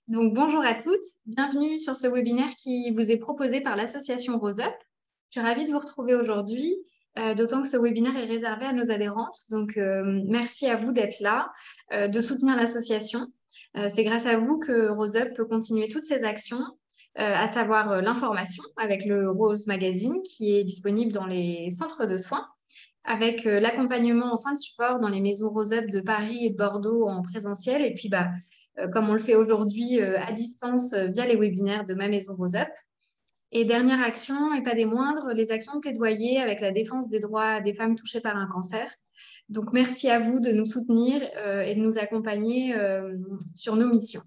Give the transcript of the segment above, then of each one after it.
Donc, bonjour à toutes, bienvenue sur ce webinaire qui vous est proposé par l'association Rose Up. Je suis ravie de vous retrouver aujourd'hui, d'autant que ce webinaire est réservé à nos adhérentes. Donc, merci à vous d'être là, de soutenir l'association. C'est grâce à vous que Rose Up peut continuer toutes ses actions, à savoir l'information avec le Rose Magazine qui est disponible dans les centres de soins, avec l'accompagnement en soins de support dans les maisons Rose Up de Paris et de Bordeaux en présentiel, et puis comme on le fait aujourd'hui à distance via les webinaires de Ma Maison Rose Up. Et dernière action, et pas des moindres, les actions de plaidoyer avec la défense des droits des femmes touchées par un cancer. Donc merci à vous de nous soutenir et de nous accompagner sur nos missions.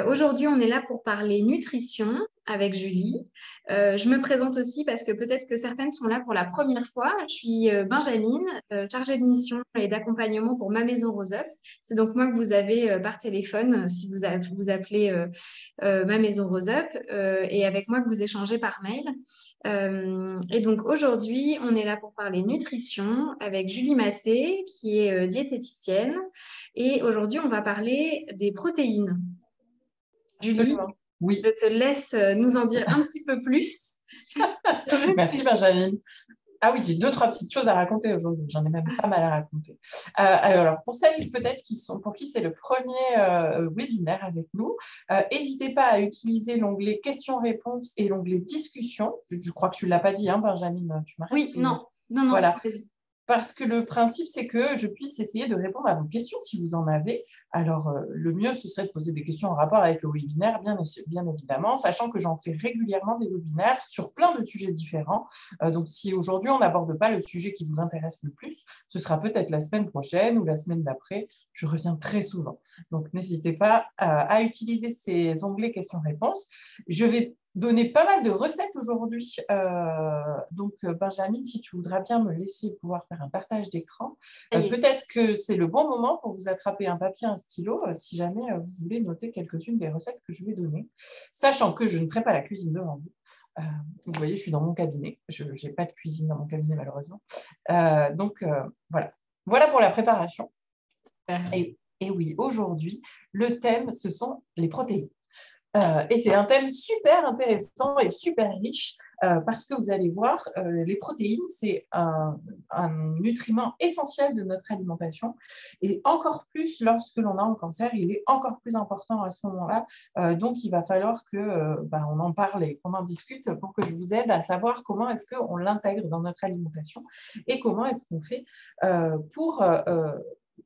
Aujourd'hui, on est là pour parler nutrition avec Julie. Je me présente aussi parce que peut-être que certaines sont là pour la première fois. Je suis Benjamine, chargée de mission et d'accompagnement pour Ma Maison Rose Up. C'est donc moi que vous avez par téléphone si vous appelez Ma Maison Rose Up et avec moi que vous échangez par mail. Et donc aujourd'hui, on est là pour parler nutrition avec Julie Massé qui est diététicienne. Et aujourd'hui, on va parler des protéines. Julie, Absolument. Oui, je te laisse nous en dire un petit peu plus sur le merci sujet. Benjamin. Ah oui, j'ai deux, trois petites choses à raconter aujourd'hui. J'en ai même pas mal à raconter. Alors, pour celles peut-être pour qui c'est le premier webinaire avec nous, n'hésitez pas à utiliser l'onglet questions-réponses et l'onglet discussion. Je crois que tu ne l'as pas dit, hein, Benjamin, tu m'arrêtes Oui, si... non, non, non, Voilà. vas-y. Parce que le principe, c'est que je puisse essayer de répondre à vos questions si vous en avez. Alors, le mieux, ce serait de poser des questions en rapport avec le webinaire, bien évidemment, sachant que j'en fais régulièrement des webinaires sur plein de sujets différents. Donc, si aujourd'hui, on n'aborde pas le sujet qui vous intéresse le plus, ce sera peut-être la semaine prochaine ou la semaine d'après. Je reviens très souvent. Donc, n'hésitez pas à utiliser ces onglets questions-réponses. Je vais donner pas mal de recettes aujourd'hui. Donc, Benjamin, si tu voudrais bien me laisser pouvoir faire un partage d'écran, Ça y est. peut-être que c'est le bon moment pour vous attraper un papier, un stylo, si jamais vous voulez noter quelques-unes des recettes que je vais donner, sachant que je ne ferai pas la cuisine devant vous. Vous voyez, je suis dans mon cabinet. Je n'ai pas de cuisine dans mon cabinet, malheureusement. Voilà. Voilà pour la préparation. Et oui, aujourd'hui, le thème, ce sont les protéines. Et c'est un thème super intéressant et super riche parce que vous allez voir, les protéines, c'est un nutriment essentiel de notre alimentation et encore plus lorsque l'on a un cancer, il est encore plus important à ce moment-là. Donc, il va falloir on en parle et qu'on en discute pour que je vous aide à savoir comment est-ce qu'on l'intègre dans notre alimentation et comment est-ce qu'on fait pour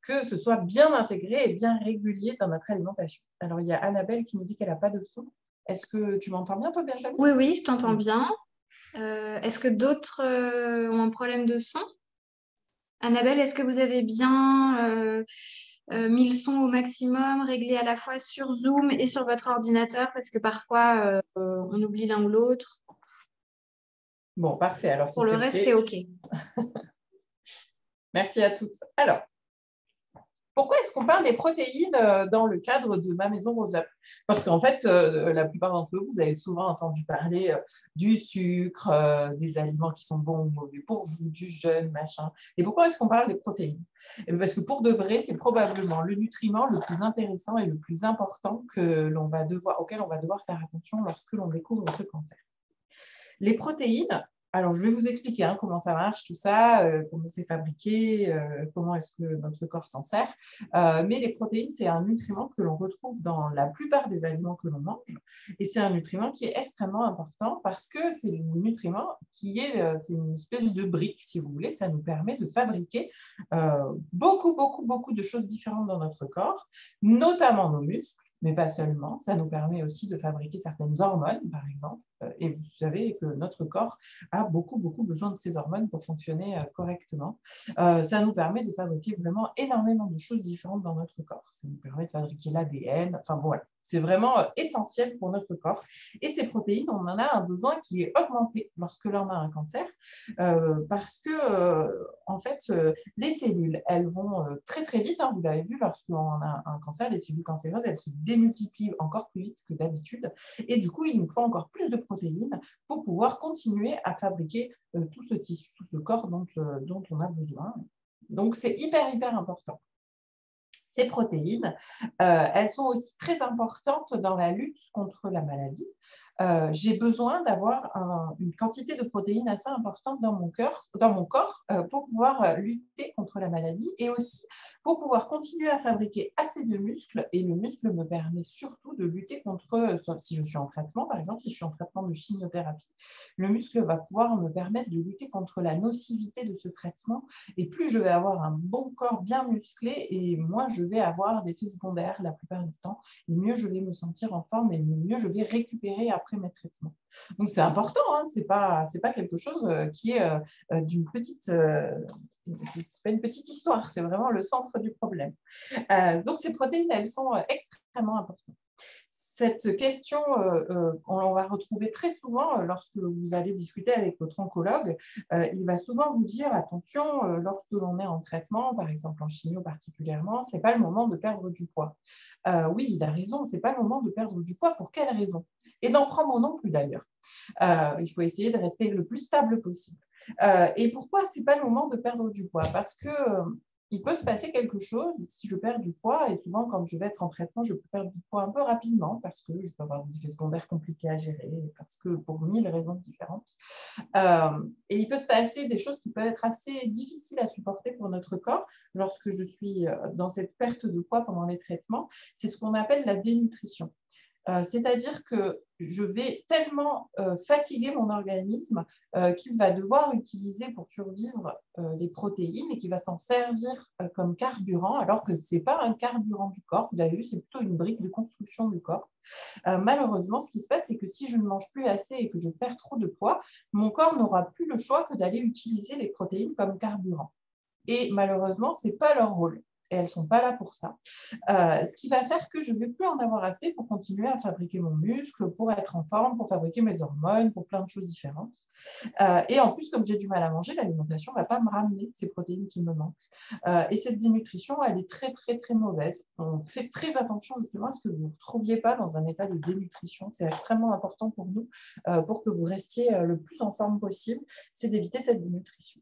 que ce soit bien intégré et bien régulier dans notre alimentation. Alors, il y a Annabelle qui nous dit qu'elle n'a pas de son. Est-ce que tu m'entends bien, toi, Benjamin? Oui, oui, je t'entends Oui. bien. Est-ce que d'autres ont un problème de son? Annabelle, est-ce que vous avez bien mis le son au maximum, réglé à la fois sur Zoom et sur votre ordinateur? Parce que parfois, on oublie l'un ou l'autre. Bon, parfait. Alors, si Pour le c'est reste, c'est OK, OK. merci à toutes. Alors, pourquoi est-ce qu'on parle des protéines dans le cadre de Ma Maison Rose Up? Parce qu'en fait, la plupart d'entre vous, vous avez souvent entendu parler du sucre, des aliments qui sont bons ou mauvais pour vous, du jeûne, machin. Et pourquoi est-ce qu'on parle des protéines? Parce que pour de vrai, c'est probablement le nutriment le plus intéressant et le plus important auquel on va devoir faire attention lorsque l'on découvre ce cancer. Les protéines, alors je vais vous expliquer comment ça marche, tout ça, comment c'est fabriqué, comment est-ce que notre corps s'en sert. Mais les protéines, c'est un nutriment que l'on retrouve dans la plupart des aliments que l'on mange. Et c'est un nutriment qui est extrêmement important parce que c'est un nutriment c'est une espèce de brique, si vous voulez. Ça nous permet de fabriquer beaucoup de choses différentes dans notre corps, notamment nos muscles. Mais pas seulement, ça nous permet aussi de fabriquer certaines hormones, par exemple. Et vous savez que notre corps a beaucoup besoin de ces hormones pour fonctionner correctement. Ça nous permet de fabriquer vraiment énormément de choses différentes dans notre corps. Ça nous permet de fabriquer l'ADN. Enfin bon, voilà. C'est vraiment essentiel pour notre corps. Et ces protéines, on en a un besoin qui est augmenté lorsque l'on a un cancer parce que, en fait, les cellules, elles vont très vite. Vous l'avez vu, lorsqu'on a un cancer, les cellules cancéreuses, elles se démultiplient encore plus vite que d'habitude. Et du coup, il nous faut encore plus de protéines pour pouvoir continuer à fabriquer tout ce tissu, tout ce corps dont on a besoin. Donc, c'est hyper important. Ces protéines, elles sont aussi très importantes dans la lutte contre la maladie. J'ai besoin d'avoir une quantité de protéines assez importante dans mon corps pour pouvoir lutter contre la maladie et aussi pour pouvoir continuer à fabriquer assez de muscles. Et le muscle me permet surtout de lutter contre, si je suis en traitement, par exemple, si je suis en traitement de chimiothérapie, le muscle va pouvoir me permettre de lutter contre la nocivité de ce traitement. Et plus je vais avoir un bon corps bien musclé, et moins je vais avoir d'effets secondaires la plupart du temps, et mieux je vais me sentir en forme et mieux je vais récupérer après mes traitements. Donc c'est important, hein, c'est pas quelque chose qui est d'une petite, c'est pas une petite histoire, c'est vraiment le centre du problème. Donc ces protéines, elles sont extrêmement importantes. Cette question, on va retrouver très souvent lorsque vous allez discuter avec votre oncologue. Il va souvent vous dire, attention, lorsque l'on est en traitement, par exemple en chimio particulièrement, ce n'est pas le moment de perdre du poids. Oui, il a raison, ce n'est pas le moment de perdre du poids. Pour quelle raison? Et d'en prendre non plus d'ailleurs. Il faut essayer de rester le plus stable possible. Et pourquoi ce n'est pas le moment de perdre du poids? Parce que il peut se passer quelque chose si je perds du poids, et souvent quand je vais être en traitement, je peux perdre du poids un peu rapidement parce que je peux avoir des effets secondaires compliqués à gérer, parce que pour 1000 raisons différentes. Et il peut se passer des choses qui peuvent être assez difficiles à supporter pour notre corps lorsque je suis dans cette perte de poids pendant les traitements. C'est ce qu'on appelle la dénutrition. C'est-à-dire que je vais tellement fatiguer mon organisme qu'il va devoir utiliser pour survivre les protéines et qu'il va s'en servir comme carburant, alors que ce n'est pas un carburant du corps. Vous l'avez vu, c'est plutôt une brique de construction du corps. Malheureusement, ce qui se passe, c'est que si je ne mange plus assez et que je perds trop de poids, mon corps n'aura plus le choix que d'aller utiliser les protéines comme carburant. Et malheureusement, ce n'est pas leur rôle. Et elles ne sont pas là pour ça. Ce qui va faire que je ne vais plus en avoir assez pour continuer à fabriquer mon muscle, pour être en forme, pour fabriquer mes hormones, pour plein de choses différentes. Et en plus, comme j'ai du mal à manger, l'alimentation ne va pas me ramener ces protéines qui me manquent. Et cette dénutrition, elle est très, très, très mauvaise. On fait très attention justement à ce que vous ne vous trouviez pas dans un état de dénutrition. C'est extrêmement important pour nous, pour que vous restiez le plus en forme possible, c'est d'éviter cette dénutrition.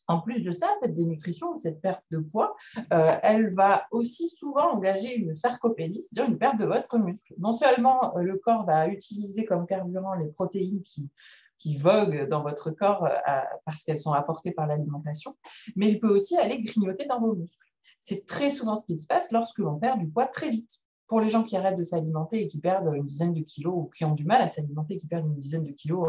En plus de ça, cette dénutrition, cette perte de poids, elle va aussi souvent engager une sarcopénie, c'est-à-dire une perte de votre muscle. Non seulement le corps va utiliser comme carburant les protéines qui voguent dans votre corps parce qu'elles sont apportées par l'alimentation, mais il peut aussi aller grignoter dans vos muscles. C'est très souvent ce qui se passe lorsque l'on perd du poids très vite. Pour les gens qui arrêtent de s'alimenter et qui perdent une dizaine de kilos, ou qui ont du mal à s'alimenter et qui perdent une dizaine de kilos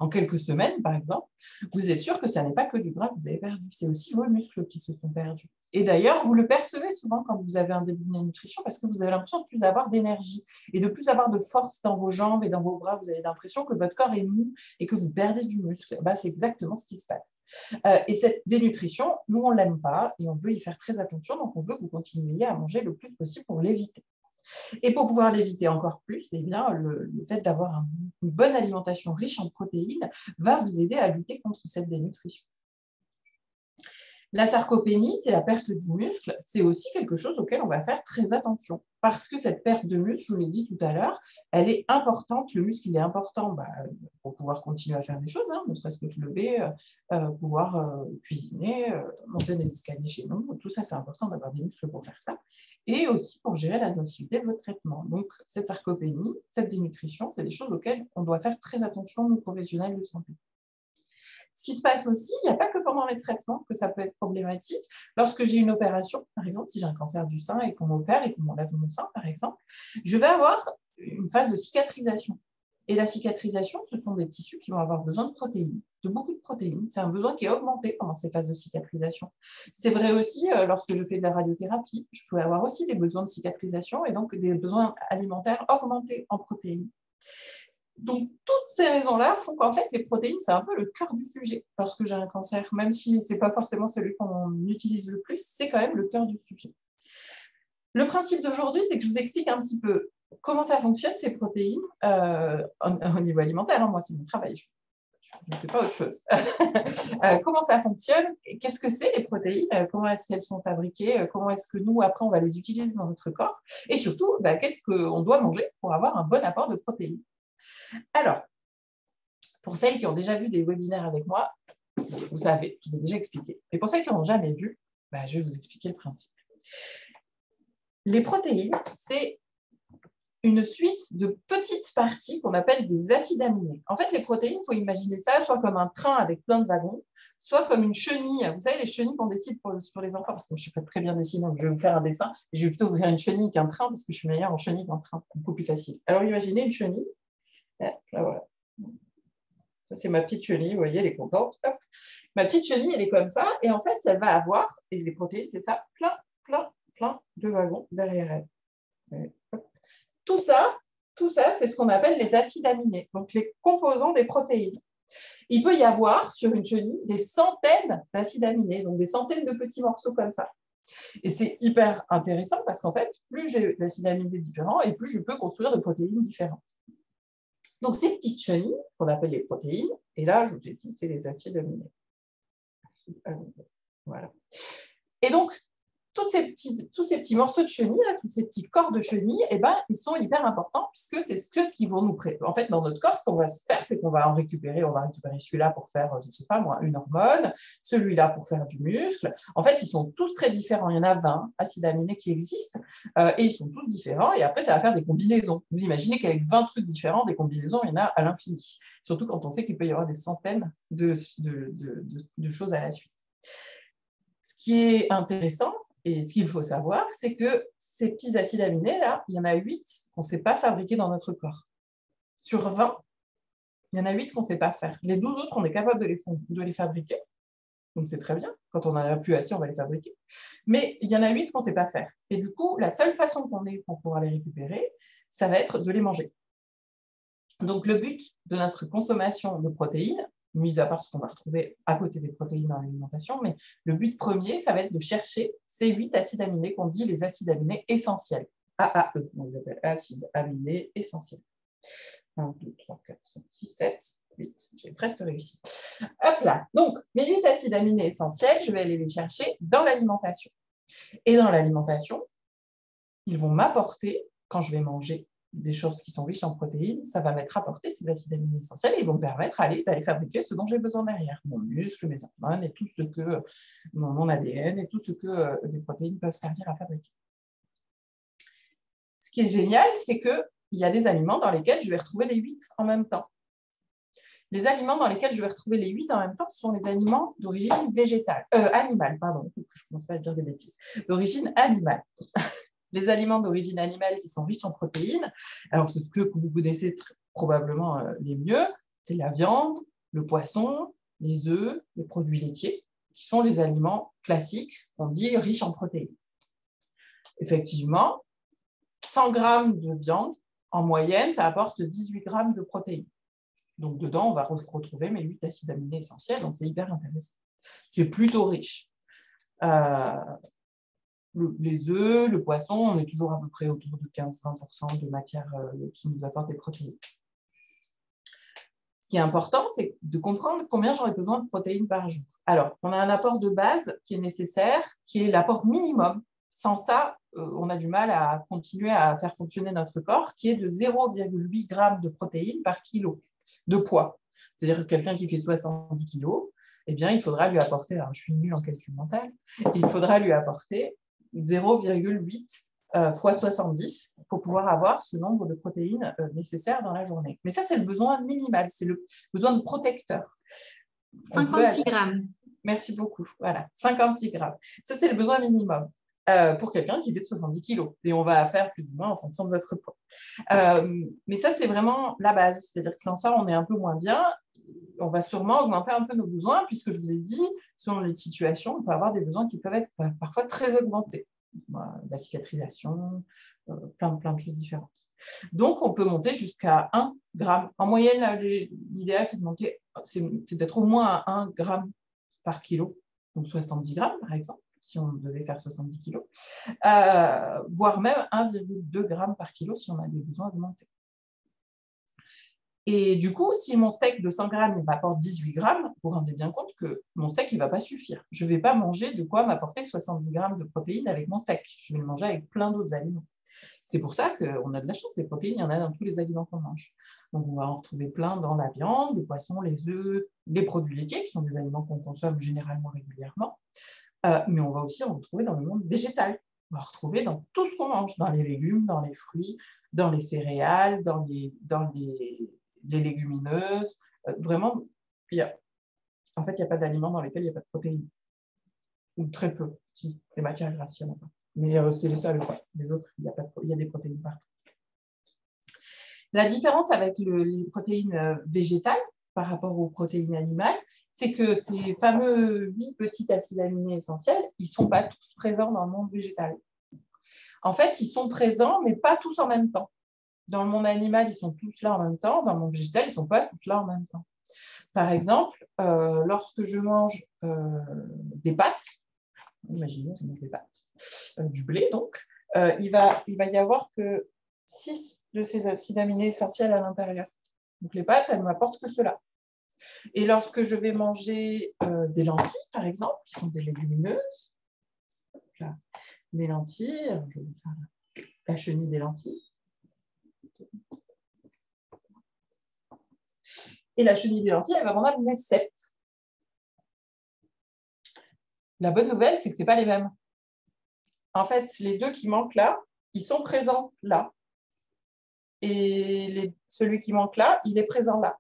en quelques semaines, par exemple, vous êtes sûr que ça n'est pas que du gras que vous avez perdu, c'est aussi vos muscles qui se sont perdus. Et d'ailleurs, vous le percevez souvent quand vous avez un début de malnutrition parce que vous avez l'impression de plus avoir d'énergie et de plus avoir de force dans vos jambes et dans vos bras. Vous avez l'impression que votre corps est mou et que vous perdez du muscle. C'est exactement ce qui se passe. Et cette dénutrition, nous, on ne l'aime pas et on veut y faire très attention. Donc, on veut que vous continuiez à manger le plus possible pour l'éviter. Et pour pouvoir l'éviter encore plus, eh bien, le fait d'avoir une bonne alimentation riche en protéines va vous aider à lutter contre cette dénutrition. La sarcopénie, c'est la perte du muscle. C'est aussi quelque chose auquel on va faire très attention. Parce que cette perte de muscle, je vous l'ai dit tout à l'heure, elle est importante. Le muscle, il est important pour pouvoir continuer à faire des choses, ne serait-ce que se lever, pouvoir cuisiner, monter des escaliers chez nous. Tout ça, c'est important d'avoir des muscles pour faire ça. Et aussi pour gérer la nocivité de votre traitement. Donc, cette sarcopénie, cette dénutrition, c'est des choses auxquelles on doit faire très attention, nous, professionnels de santé. Ce qui se passe aussi, il n'y a pas que pendant les traitements que ça peut être problématique. Lorsque j'ai une opération, par exemple, si j'ai un cancer du sein et qu'on m'opère et qu'on m'enlève mon sein, par exemple, je vais avoir une phase de cicatrisation. Et la cicatrisation, ce sont des tissus qui vont avoir besoin de protéines, de beaucoup de protéines. C'est un besoin qui est augmenté pendant ces phases de cicatrisation. C'est vrai aussi lorsque je fais de la radiothérapie, je peux avoir aussi des besoins de cicatrisation et donc des besoins alimentaires augmentés en protéines. Donc, toutes ces raisons-là font qu'en fait, les protéines, c'est un peu le cœur du sujet lorsque j'ai un cancer. Même si ce n'est pas forcément celui qu'on utilise le plus, c'est quand même le cœur du sujet. Le principe d'aujourd'hui, c'est que je vous explique un petit peu comment ça fonctionne, ces protéines, au niveau alimentaire. Moi, c'est mon travail, je ne fais pas autre chose. Comment ça fonctionne, qu'est-ce que c'est les protéines, comment est-ce qu'elles sont fabriquées, comment est-ce que nous, après, on va les utiliser dans notre corps, et surtout, qu'est-ce qu'on doit manger pour avoir un bon apport de protéines. Alors, pour celles qui ont déjà vu des webinaires avec moi, vous savez, je vous ai déjà expliqué. Et pour celles qui n'ont jamais vu, je vais vous expliquer le principe. Les protéines, c'est une suite de petites parties qu'on appelle des acides aminés. En fait, les protéines, il faut imaginer ça soit comme un train avec plein de wagons, soit comme une chenille. Vous savez, les chenilles qu'on dessine pour les enfants, parce que je ne suis pas très bien dessinée, donc je vais vous faire un dessin. Et je vais plutôt vous faire une chenille qu'un train, parce que je suis meilleure en chenille qu'en train, c'est beaucoup plus facile. Alors, imaginez une chenille. Là, voilà. Ça, c'est ma petite chenille, vous voyez, elle est contente. Hop. Ma petite chenille, elle est comme ça, et en fait, elle va avoir, et les protéines, c'est ça, plein de wagons derrière elle. Tout ça, c'est ce qu'on appelle les acides aminés, donc les composants des protéines. Il peut y avoir sur une chenille des centaines d'acides aminés, donc des centaines de petits morceaux comme ça. Et c'est hyper intéressant parce qu'en fait, plus j'ai d'acides aminés différents et plus je peux construire de protéines différentes. Donc ces petites chenilles, qu'on appelle les protéines, et là, je vous ai dit, c'est les acides aminés. Voilà. Et donc, tous ces petits morceaux de chenille, là, tous ces petits corps de chenille, eh ben, ils sont hyper importants puisque c'est ce qui vont nous préparer. En fait, dans notre corps, ce qu'on va faire, c'est qu'on va en récupérer. On va récupérer celui-là pour faire, je ne sais pas moi, une hormone, celui-là pour faire du muscle. En fait, ils sont tous très différents. Il y en a 20 acides aminés qui existent et ils sont tous différents. Et après, ça va faire des combinaisons. Vous imaginez qu'avec 20 trucs différents, des combinaisons, il y en a à l'infini. Surtout quand on sait qu'il peut y avoir des centaines de choses à la suite. Ce qui est intéressant, et ce qu'il faut savoir, c'est que ces petits acides aminés, là, il y en a 8 qu'on ne sait pas fabriquer dans notre corps. Sur 20, il y en a 8 qu'on ne sait pas faire. Les 12 autres, on est capable de les fabriquer. Donc, c'est très bien. Quand on n'en a plus assez, on va les fabriquer. Mais il y en a 8 qu'on ne sait pas faire. Et du coup, la seule façon qu'on ait pour pouvoir les récupérer, ça va être de les manger. Donc, le but de notre consommation de protéines, mis à part ce qu'on va retrouver à côté des protéines dans l'alimentation, mais le but premier, ça va être de chercher ces 8 acides aminés qu'on dit les acides aminés essentiels, AAE, on les appelle acides aminés essentiels. 1, 2, 3, 4, 5, 6, 7, 8, j'ai presque réussi. Hop là, donc mes 8 acides aminés essentiels, je vais aller les chercher dans l'alimentation. Et dans l'alimentation, ils vont m'apporter, quand je vais manger des choses qui sont riches en protéines, ça va m'être apporté ces acides aminés essentiels et ils vont me permettre d'aller fabriquer ce dont j'ai besoin derrière, mon muscle, mes hormones et tout ce que mon ADN et tout ce que les protéines peuvent servir à fabriquer. Ce qui est génial, c'est qu'il y a des aliments dans lesquels je vais retrouver les 8 en même temps. Les aliments dans lesquels je vais retrouver les 8 en même temps, ce sont les aliments d'origine animale, pardon, je ne commence pas à dire des bêtises, d'origine animale. Les aliments d'origine animale qui sont riches en protéines, alors c'est ce que vous connaissez probablement les mieux, c'est la viande, le poisson, les œufs, les produits laitiers, qui sont les aliments classiques, on dit riches en protéines. Effectivement, 100 grammes de viande, en moyenne, ça apporte 18 grammes de protéines. Donc dedans, on va retrouver mes 8 acides aminés essentiels, donc c'est hyper intéressant. C'est plutôt riche. Les œufs, le poisson, on est toujours à peu près autour de 15-20% de matière qui nous apporte des protéines. Ce qui est important, c'est de comprendre combien j'aurai besoin de protéines par jour. Alors, on a un apport de base qui est nécessaire, qui est l'apport minimum. Sans ça, on a du mal à continuer à faire fonctionner notre corps, qui est de 0,8 g de protéines par kilo de poids. C'est-à-dire que quelqu'un qui fait 70 kg, eh bien, il faudra lui apporter, alors je suis nulle en calcul mental, il faudra lui apporter 0,8 fois 70 pour pouvoir avoir ce nombre de protéines nécessaires dans la journée. Mais ça, c'est le besoin minimal, c'est le besoin de protecteur. 56 grammes. Merci beaucoup. Voilà, 56 grammes. Ça, c'est le besoin minimum pour quelqu'un qui fait de 70 kg. Et on va faire plus ou moins en fonction de votre poids. Mais ça, c'est vraiment la base. C'est-à-dire que sans ça, on est un peu moins bien. On va sûrement augmenter un peu nos besoins, puisque je vous ai dit, selon les situations, on peut avoir des besoins qui peuvent être parfois très augmentés. La cicatrisation, plein de choses différentes. Donc, on peut monter jusqu'à 1 gramme. En moyenne, l'idéal, c'est d'être au moins à 1 gramme par kilo, donc 70 grammes, par exemple, si on devait faire 70 kilos, voire même 1,2 grammes par kilo si on a des besoins augmentés. Et du coup, si mon steak de 100 grammes m'apporte 18 grammes, vous vous rendez bien compte que mon steak, il ne va pas suffire. Je ne vais pas manger de quoi m'apporter 70 grammes de protéines avec mon steak. Je vais le manger avec plein d'autres aliments. C'est pour ça qu'on a de la chance, des protéines, il y en a dans tous les aliments qu'on mange. Donc, on va en retrouver plein dans la viande, le poisson, les œufs, les produits laitiers, qui sont des aliments qu'on consomme généralement régulièrement. Mais on va aussi en retrouver dans le monde végétal. va retrouver dans tout ce qu'on mange, dans les légumes, dans les fruits, dans les céréales, dans les légumineuses. Vraiment, en fait, il n'y a pas d'aliments dans lesquels il n'y a pas de protéines. Ou très peu, si, les matières grasses, il n'y en a pas. Mais c'est les seuls, quoi. Les autres, il y a des protéines partout. La différence avec les protéines végétales par rapport aux protéines animales, c'est que ces fameux 8 petits acides aminés essentiels, ils ne sont pas tous présents dans le monde végétal. En fait, ils sont présents, mais pas tous en même temps. Dans le monde animal, ils sont tous là en même temps. Dans le monde végétal, ils ne sont pas tous là en même temps. Par exemple, lorsque je mange des pâtes, imaginons que je mange des pâtes, du blé donc, il va y avoir que 6 de ces acides aminés essentiels à l'intérieur. Donc les pâtes, elles ne m'apportent que cela. Et lorsque je vais manger des lentilles, par exemple, qui sont des légumineuses, là, les lentilles, je vais faire la chenille des lentilles. Et la chenille des lentilles, elle va m'en amener 7. La bonne nouvelle, c'est que ce n'est pas les mêmes. En fait, les 2 qui manquent là, ils sont présents là. Et celui qui manque là, il est présent là.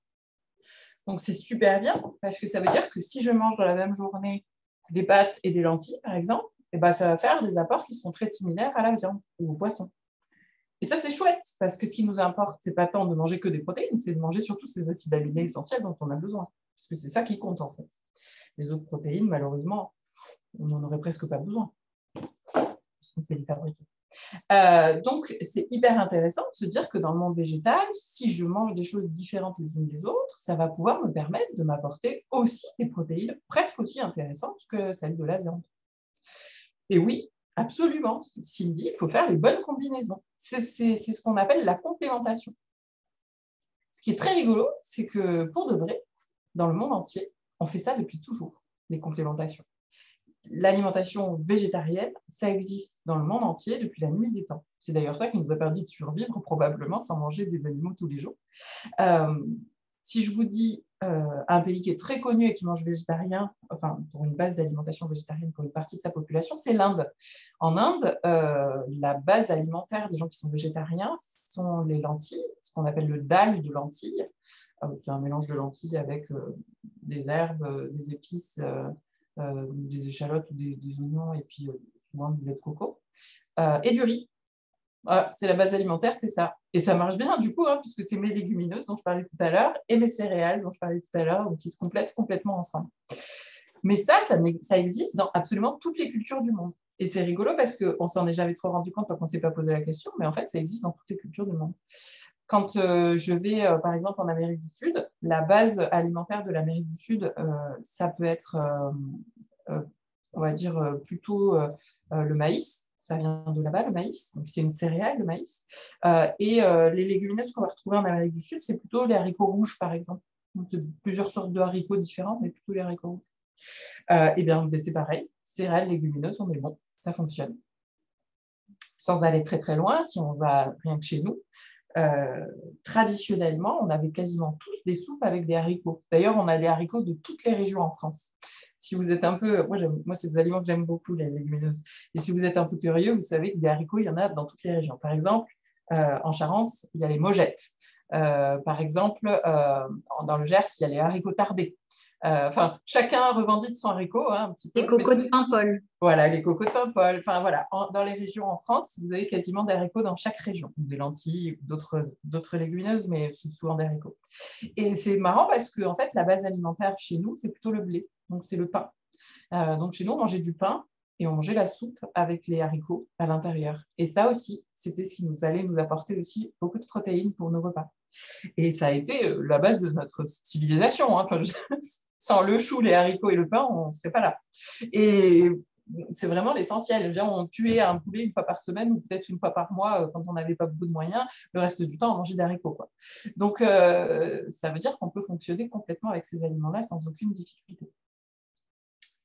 Donc, c'est super bien parce que ça veut dire que si je mange dans la même journée des pâtes et des lentilles, par exemple, eh ben, ça va faire des apports qui sont très similaires à la viande ou au poisson. Et ça, c'est chouette parce que ce qui nous importe, ce n'est pas tant de manger que des protéines, c'est de manger surtout ces acides aminés essentiels dont on a besoin. Parce que c'est ça qui compte, en fait. Les autres protéines, malheureusement, on n'en aurait presque pas besoin parce qu'on sait les fabriquer. Donc, c'est hyper intéressant de se dire que dans le monde végétal, si je mange des choses différentes les unes des autres, ça va pouvoir me permettre de m'apporter aussi des protéines presque aussi intéressantes que celles de la viande. Et oui, absolument, Cindy, il faut faire les bonnes combinaisons. C'est ce qu'on appelle la complémentation. Ce qui est très rigolo, c'est que pour de vrai, dans le monde entier, on fait ça depuis toujours, les complémentations. L'alimentation végétarienne, ça existe dans le monde entier depuis la nuit des temps. C'est d'ailleurs ça qui nous a permis de survivre probablement sans manger des animaux tous les jours. Si je vous dis un pays qui est très connu et qui mange végétarien, enfin pour une base d'alimentation végétarienne pour une partie de sa population, c'est l'Inde. En Inde, la base alimentaire des gens qui sont végétariens sont les lentilles, ce qu'on appelle le dal de lentilles. C'est un mélange de lentilles avec des herbes, des épices, des échalotes ou des oignons et puis souvent du lait de coco et du riz. C'est la base alimentaire, c'est ça. Et ça marche bien du coup, puisque c'est mes légumineuses dont je parlais tout à l'heure et mes céréales dont je parlais tout à l'heure, qui se complètent complètement ensemble. Mais ça existe dans absolument toutes les cultures du monde. Et c'est rigolo parce qu'on ne s'en est jamais trop rendu compte tant qu'on ne s'est pas posé la question, mais en fait, ça existe dans toutes les cultures du monde. Quand je vais, par exemple, en Amérique du Sud, la base alimentaire de l'Amérique du Sud, ça peut être, on va dire, plutôt le maïs. Ça vient de là-bas, le maïs. Donc, c'est une céréale, le maïs. Et les légumineuses qu'on va retrouver en Amérique du Sud, c'est plutôt les haricots rouges, par exemple. Donc, c'est plusieurs sortes de haricots différents, mais plutôt les haricots rouges. Et bien, c'est pareil. Céréales, légumineuses, on est bon. Ça fonctionne. Sans aller très, très loin, si on va rien que chez nous, traditionnellement, on avait quasiment tous des soupes avec des haricots. D'ailleurs, on a les haricots de toutes les régions en France. Si vous êtes un peu... Moi, c'est des aliments que j'aime beaucoup, les légumineuses. Et si vous êtes un peu curieux, vous savez que des haricots, il y en a dans toutes les régions. Par exemple, en Charente, il y a les mogettes. Par exemple, dans le Gers, il y a les haricots tarbés. Enfin, chacun revendique son haricot un petit peu. Les cocos de Paimpol. Voilà, les cocos de Paimpol. Enfin, voilà. Dans les régions en France, vous avez quasiment des haricots dans chaque région. Des lentilles, d'autres légumineuses, mais c'est souvent des haricots. Et c'est marrant parce que, en fait, la base alimentaire chez nous, c'est plutôt le blé. Donc, c'est le pain. Donc, chez nous, on mangeait du pain et on mangeait la soupe avec les haricots à l'intérieur. Et ça aussi, c'était ce qui allait nous apporter aussi beaucoup de protéines pour nos repas. Et ça a été la base de notre civilisation. Enfin, sans le chou, les haricots et le pain, on ne serait pas là. Et c'est vraiment l'essentiel. On tuait un poulet une fois par semaine ou peut-être une fois par mois quand on n'avait pas beaucoup de moyens. Le reste du temps, on mangeait des haricots, quoi. Donc, ça veut dire qu'on peut fonctionner complètement avec ces aliments-là sans aucune difficulté.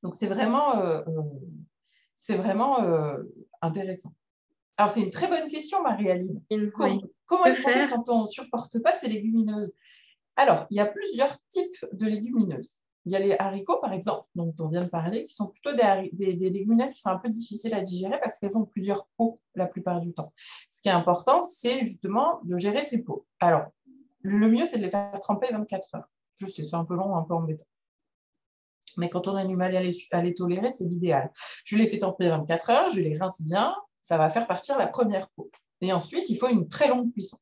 Donc, c'est vraiment intéressant. Alors, c'est une très bonne question, Marie-Aline. Comment est-ce qu'on fait quand on ne supporte pas ces légumineuses? Alors, il y a plusieurs types de légumineuses. Il y a les haricots, par exemple, dont on vient de parler, qui sont plutôt des légumineuses qui sont un peu difficiles à digérer parce qu'elles ont plusieurs peaux la plupart du temps. Ce qui est important, c'est justement de gérer ces peaux. Alors, le mieux, c'est de les faire tremper 24 heures. Je sais, c'est un peu long, un peu embêtant. Mais quand on a du mal à les tolérer, c'est l'idéal. Je les fais tremper 24 heures, je les rince bien, ça va faire partir la première peau. Et ensuite, il faut une très longue cuisson.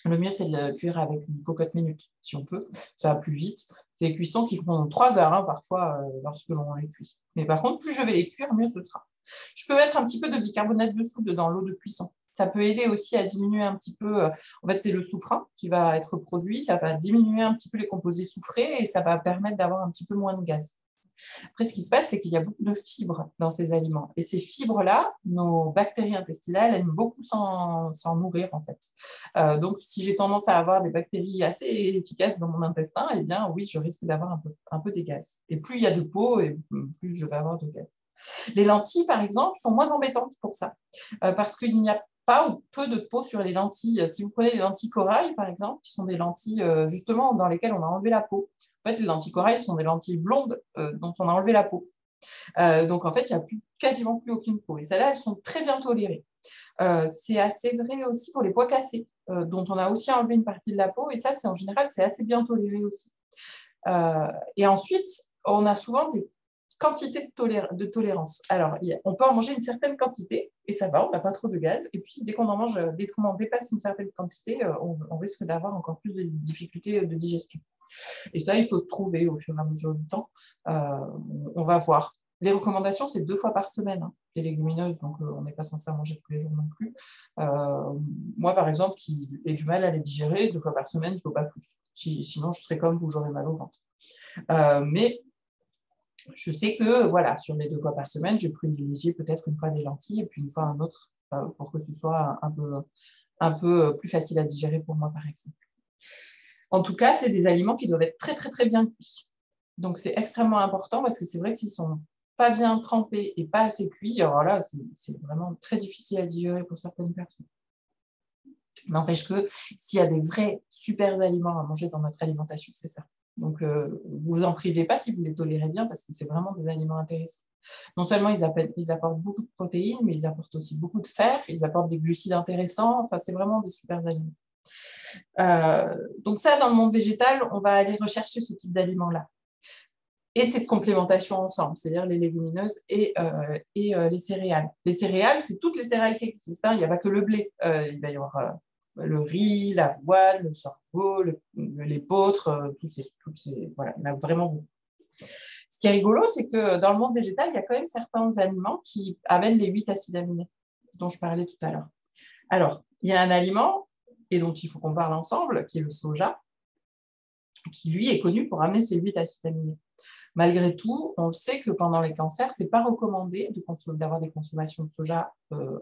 Le mieux, c'est de le cuire avec une cocotte minute, si on peut. Ça va plus vite. C'est des cuissons qui prennent 3 heures, hein, parfois, lorsque l'on les cuit. Mais par contre, plus je vais les cuire, mieux ce sera. Je peux mettre un petit peu de bicarbonate de soude dans l'eau de cuisson. Ça peut aider aussi à diminuer un petit peu. En fait, c'est le soufre qui va être produit. Ça va diminuer un petit peu les composés soufrés et ça va permettre d'avoir un petit peu moins de gaz. Après, ce qui se passe, c'est qu'il y a beaucoup de fibres dans ces aliments. Et ces fibres-là, nos bactéries intestinales, elles aiment beaucoup s'en nourrir, en fait. Donc, si j'ai tendance à avoir des bactéries assez efficaces dans mon intestin, eh bien, oui, je risque d'avoir un peu des gaz. Et plus il y a de peau, et plus je vais avoir de gaz. Les lentilles, par exemple, sont moins embêtantes pour ça, parce qu'il n'y a pas ou peu de peau sur les lentilles. Si vous prenez les lentilles corail, par exemple, qui sont des lentilles justement dans lesquelles on a enlevé la peau. En fait, les lentilles corail sont des lentilles blondes dont on a enlevé la peau. Donc, en fait, il n'y a quasiment plus aucune peau. Et celles-là, elles sont très bien tolérées. C'est assez vrai aussi pour les pois cassés, dont on a aussi enlevé une partie de la peau. Et ça, en général, c'est assez bien toléré aussi. Et ensuite, on a souvent des quantités de tolérance. Alors, on peut en manger une certaine quantité et ça va, on n'a pas trop de gaz. Et puis, dès qu'on dépasse une certaine quantité, on risque d'avoir encore plus de difficultés de digestion. Et ça, il faut se trouver au fur et à mesure du temps. On va voir. Les recommandations, c'est 2 fois par semaine, hein, les légumineuses, donc on n'est pas censé en manger tous les jours non plus. Moi, par exemple, qui ai du mal à les digérer, 2 fois par semaine, il ne faut pas plus. Sinon, je serais comme vous, j'aurais mal au ventre. Mais je sais que, voilà, sur les 2 fois par semaine, je privilégie peut-être une fois des lentilles et puis une fois un autre pour que ce soit un peu plus facile à digérer pour moi, par exemple. En tout cas, c'est des aliments qui doivent être très, très, très bien cuits. Donc, c'est extrêmement important parce que c'est vrai que s'ils ne sont pas bien trempés et pas assez cuits, alors là, c'est vraiment très difficile à digérer pour certaines personnes. N'empêche que s'il y a des vrais super aliments à manger dans notre alimentation, c'est ça. Donc, vous en privez pas si vous les tolérez bien parce que c'est vraiment des aliments intéressants. Non seulement ils apportent beaucoup de protéines, mais ils apportent aussi beaucoup de fer, ils apportent des glucides intéressants. Enfin, c'est vraiment des super aliments. Donc ça, dans le monde végétal, on va aller rechercher ce type d'aliments-là. Et cette complémentation ensemble, c'est-à-dire les légumineuses et les céréales. Les céréales, c'est toutes les céréales qui existent. Hein. Il n'y a pas que le blé. Il va y avoir le riz, l'avoine, le sorgho, l'épeautre, voilà, il y en a vraiment beaucoup. Ce qui est rigolo, c'est que dans le monde végétal, il y a quand même certains aliments qui amènent les 8 acides aminés dont je parlais tout à l'heure. Alors, il y a un aliment, et dont il faut qu'on parle ensemble, qui est le soja, qui lui est connu pour amener ces 8 acides aminés. Malgré tout, on sait que pendant les cancers, ce n'est pas recommandé d'avoir des consommations de soja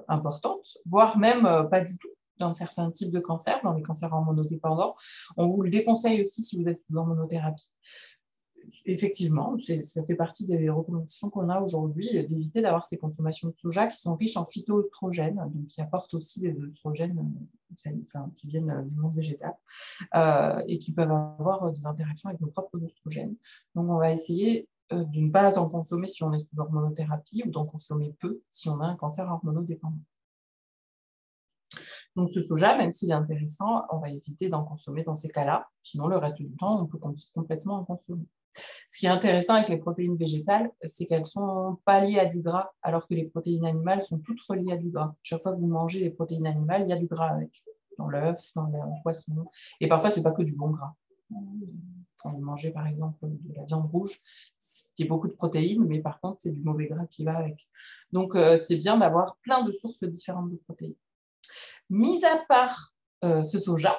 importantes, voire même pas du tout dans certains types de cancers, dans les cancers hormonodépendants. On vous le déconseille aussi si vous êtes sous hormonothérapie. Effectivement, ça fait partie des recommandations qu'on a aujourd'hui, d'éviter d'avoir ces consommations de soja qui sont riches en phytoœstrogènes, donc qui apportent aussi des œstrogènes qui viennent du monde végétal et qui peuvent avoir des interactions avec nos propres œstrogènes. Donc, on va essayer de ne pas en consommer si on est sous hormonothérapie ou d'en consommer peu si on a un cancer hormonodépendant. Donc, ce soja, même s'il est intéressant, on va éviter d'en consommer dans ces cas-là. Sinon, le reste du temps, on peut complètement en consommer. Ce qui est intéressant avec les protéines végétales, c'est qu'elles ne sont pas liées à du gras, alors que les protéines animales sont toutes reliées à du gras. Chaque fois que vous mangez des protéines animales, il y a du gras avec, dans l'œuf, dans le poisson. Et parfois, ce n'est pas que du bon gras. Quand vous mangez, par exemple, de la viande rouge, il y a beaucoup de protéines, mais par contre, c'est du mauvais gras qui va avec. Donc, c'est bien d'avoir plein de sources différentes de protéines. Mis à part ce soja,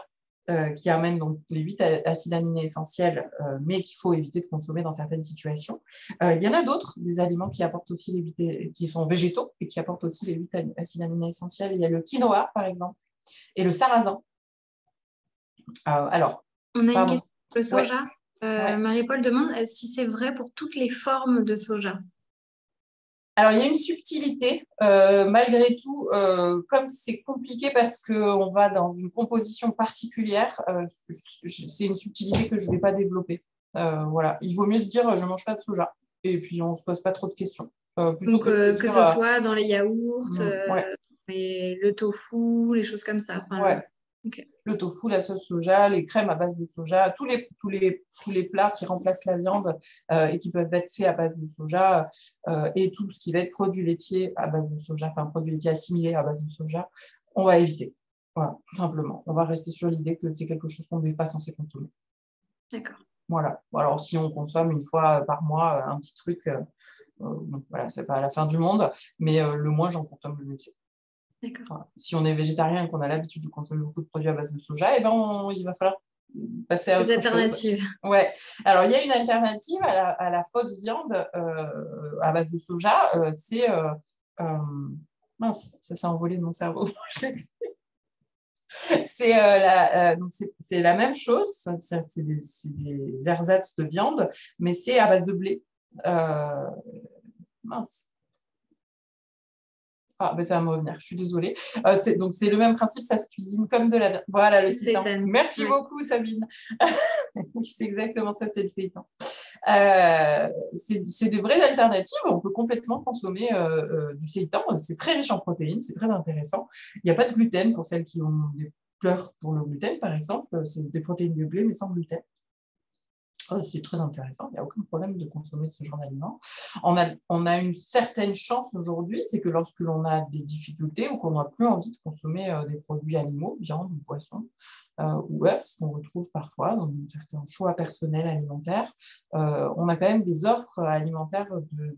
qui amène donc les 8 acides aminés essentiels, mais qu'il faut éviter de consommer dans certaines situations. Il y en a d'autres, des aliments qui apportent aussi qui sont végétaux et qui apportent aussi les 8 acides aminés essentiels. Il y a le quinoa, par exemple, et le sarrasin. Alors, on a une question sur le soja. Ouais. Marie-Paul demande si c'est vrai pour toutes les formes de soja. Alors, il y a une subtilité, malgré tout, comme c'est compliqué parce qu'on va dans une composition particulière, c'est une subtilité que je ne vais pas développer. Voilà. Il vaut mieux se dire, je ne mange pas de soja. Et puis, on ne se pose pas trop de questions. Plutôt Donc, que de se que dire, ce soit dans les yaourts, ouais, le tofu, les choses comme ça. Enfin, ouais. Ok. Le tofu, la sauce soja, les crèmes à base de soja, tous les plats qui remplacent la viande et qui peuvent être faits à base de soja et tout ce qui va être produit laitier à base de soja, enfin produit laitier assimilé à base de soja, on va éviter. Voilà, tout simplement. On va rester sur l'idée que c'est quelque chose qu'on n'est pas censé consommer. D'accord. Voilà. Alors, si on consomme une fois par mois un petit truc, voilà, c'est pas la fin du monde, mais le moins j'en consomme, le mieux c'est. D'accord. Voilà. Si on est végétarien et qu'on a l'habitude de consommer beaucoup de produits à base de soja, eh ben, il va falloir passer à Des autre chose. alternatives. Ouais. Alors, il y a une alternative à la fausse viande à base de soja. C'est. Mince, ça s'est envolé de mon cerveau. C'est la même chose. C'est des ersatz de viande, mais c'est à base de blé. Mince. Ah, ben ça va me revenir, je suis désolée. Donc, c'est le même principe, ça se cuisine comme de la viande. Voilà le seitan. Merci beaucoup, Sabine. Oui, c'est exactement ça, c'est le seitan. C'est de vraies alternatives. On peut complètement consommer du seitan. C'est très riche en protéines, c'est très intéressant. Il n'y a pas de gluten pour celles qui ont des pleurs pour le gluten, par exemple. C'est des protéines de blé, mais sans gluten. C'est très intéressant, il n'y a aucun problème de consommer ce genre d'aliments. On a une certaine chance aujourd'hui, c'est que lorsque l'on a des difficultés ou qu'on n'a plus envie de consommer des produits animaux, viande ou poisson ou œufs, ce qu'on retrouve parfois dans certains choix personnels alimentaires, on a quand même des offres alimentaires de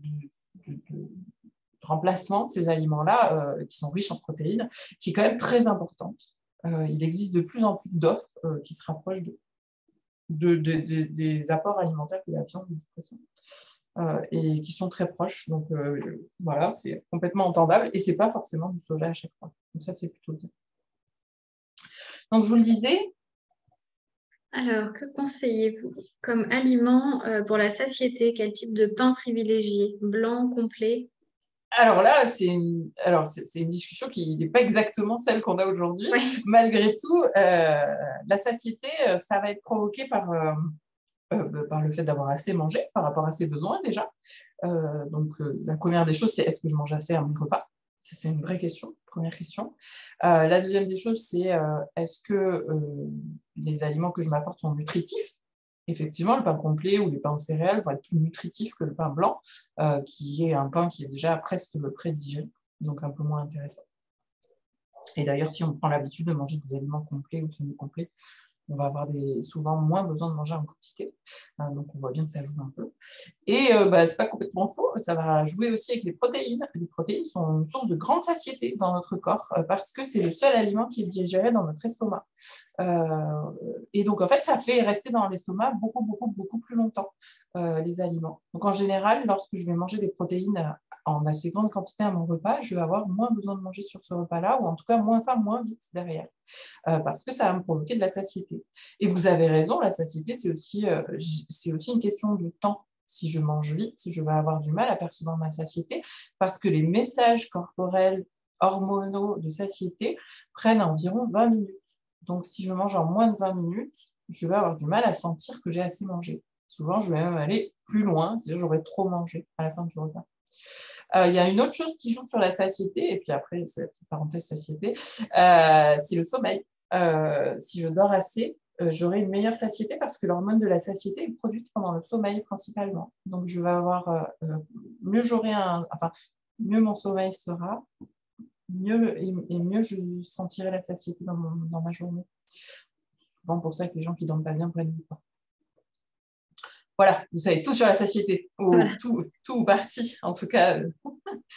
remplacement de ces aliments-là qui sont riches en protéines, qui est quand même très importante. Il existe de plus en plus d'offres qui se rapprochent des apports alimentaires de la viande, de toute façon, et qui sont très proches. Donc voilà, c'est complètement entendable et c'est pas forcément du soja à chaque fois. Donc ça, c'est plutôt bien. Donc je vous le disais. Alors, que conseillez-vous comme aliment pour la satiété? Quel type de pain privilégié? Blanc, complet? Alors là, c'est une discussion qui n'est pas exactement celle qu'on a aujourd'hui. Oui. Malgré tout, la satiété, ça va être provoqué par le fait d'avoir assez mangé par rapport à ses besoins déjà. Donc, la première des choses, c'est est-ce que je mange assez à mon repas? Ça, c'est une vraie question, première question. La deuxième des choses, c'est est-ce que les aliments que je m'apporte sont nutritifs? Effectivement, le pain complet ou les pains aux céréales vont être plus nutritifs que le pain blanc, qui est un pain qui est déjà presque prédigéré, donc un peu moins intéressant. Et d'ailleurs, si on prend l'habitude de manger des aliments complets ou semi-complets, on va avoir souvent moins besoin de manger en quantité. Donc, on voit bien que ça joue un peu. Et ce n'est pas complètement faux, ça va jouer aussi avec les protéines. Les protéines sont une source de grande satiété dans notre corps parce que c'est le seul aliment qui est digéré dans notre estomac. Et donc, en fait, ça fait rester dans l'estomac beaucoup, beaucoup, beaucoup plus longtemps, les aliments. Donc, en général, lorsque je vais manger des protéines en assez grande quantité à mon repas, je vais avoir moins besoin de manger sur ce repas-là, ou en tout cas moins vite derrière, parce que ça va me provoquer de la satiété. Et vous avez raison, la satiété, c'est aussi une question de temps. Si je mange vite, je vais avoir du mal à percevoir ma satiété, parce que les messages corporels hormonaux de satiété prennent environ 20 minutes. Donc, si je mange en moins de 20 minutes, je vais avoir du mal à sentir que j'ai assez mangé. Souvent, je vais même aller plus loin, c'est-à-dire j'aurais trop mangé à la fin du repas. Il y a une autre chose qui joue sur la satiété, et puis après, c'est la petite parenthèse satiété, c'est le sommeil. Si je dors assez, j'aurai une meilleure satiété parce que l'hormone de la satiété est produite pendant le sommeil principalement. Donc, je vais avoir mieux mon sommeil sera, mieux je sentirai la satiété dans ma journée. C'est souvent pour ça que les gens qui dorment pas bien prennent du poids. Voilà, vous savez tout sur la satiété, ou Voilà. tout parti, en tout cas,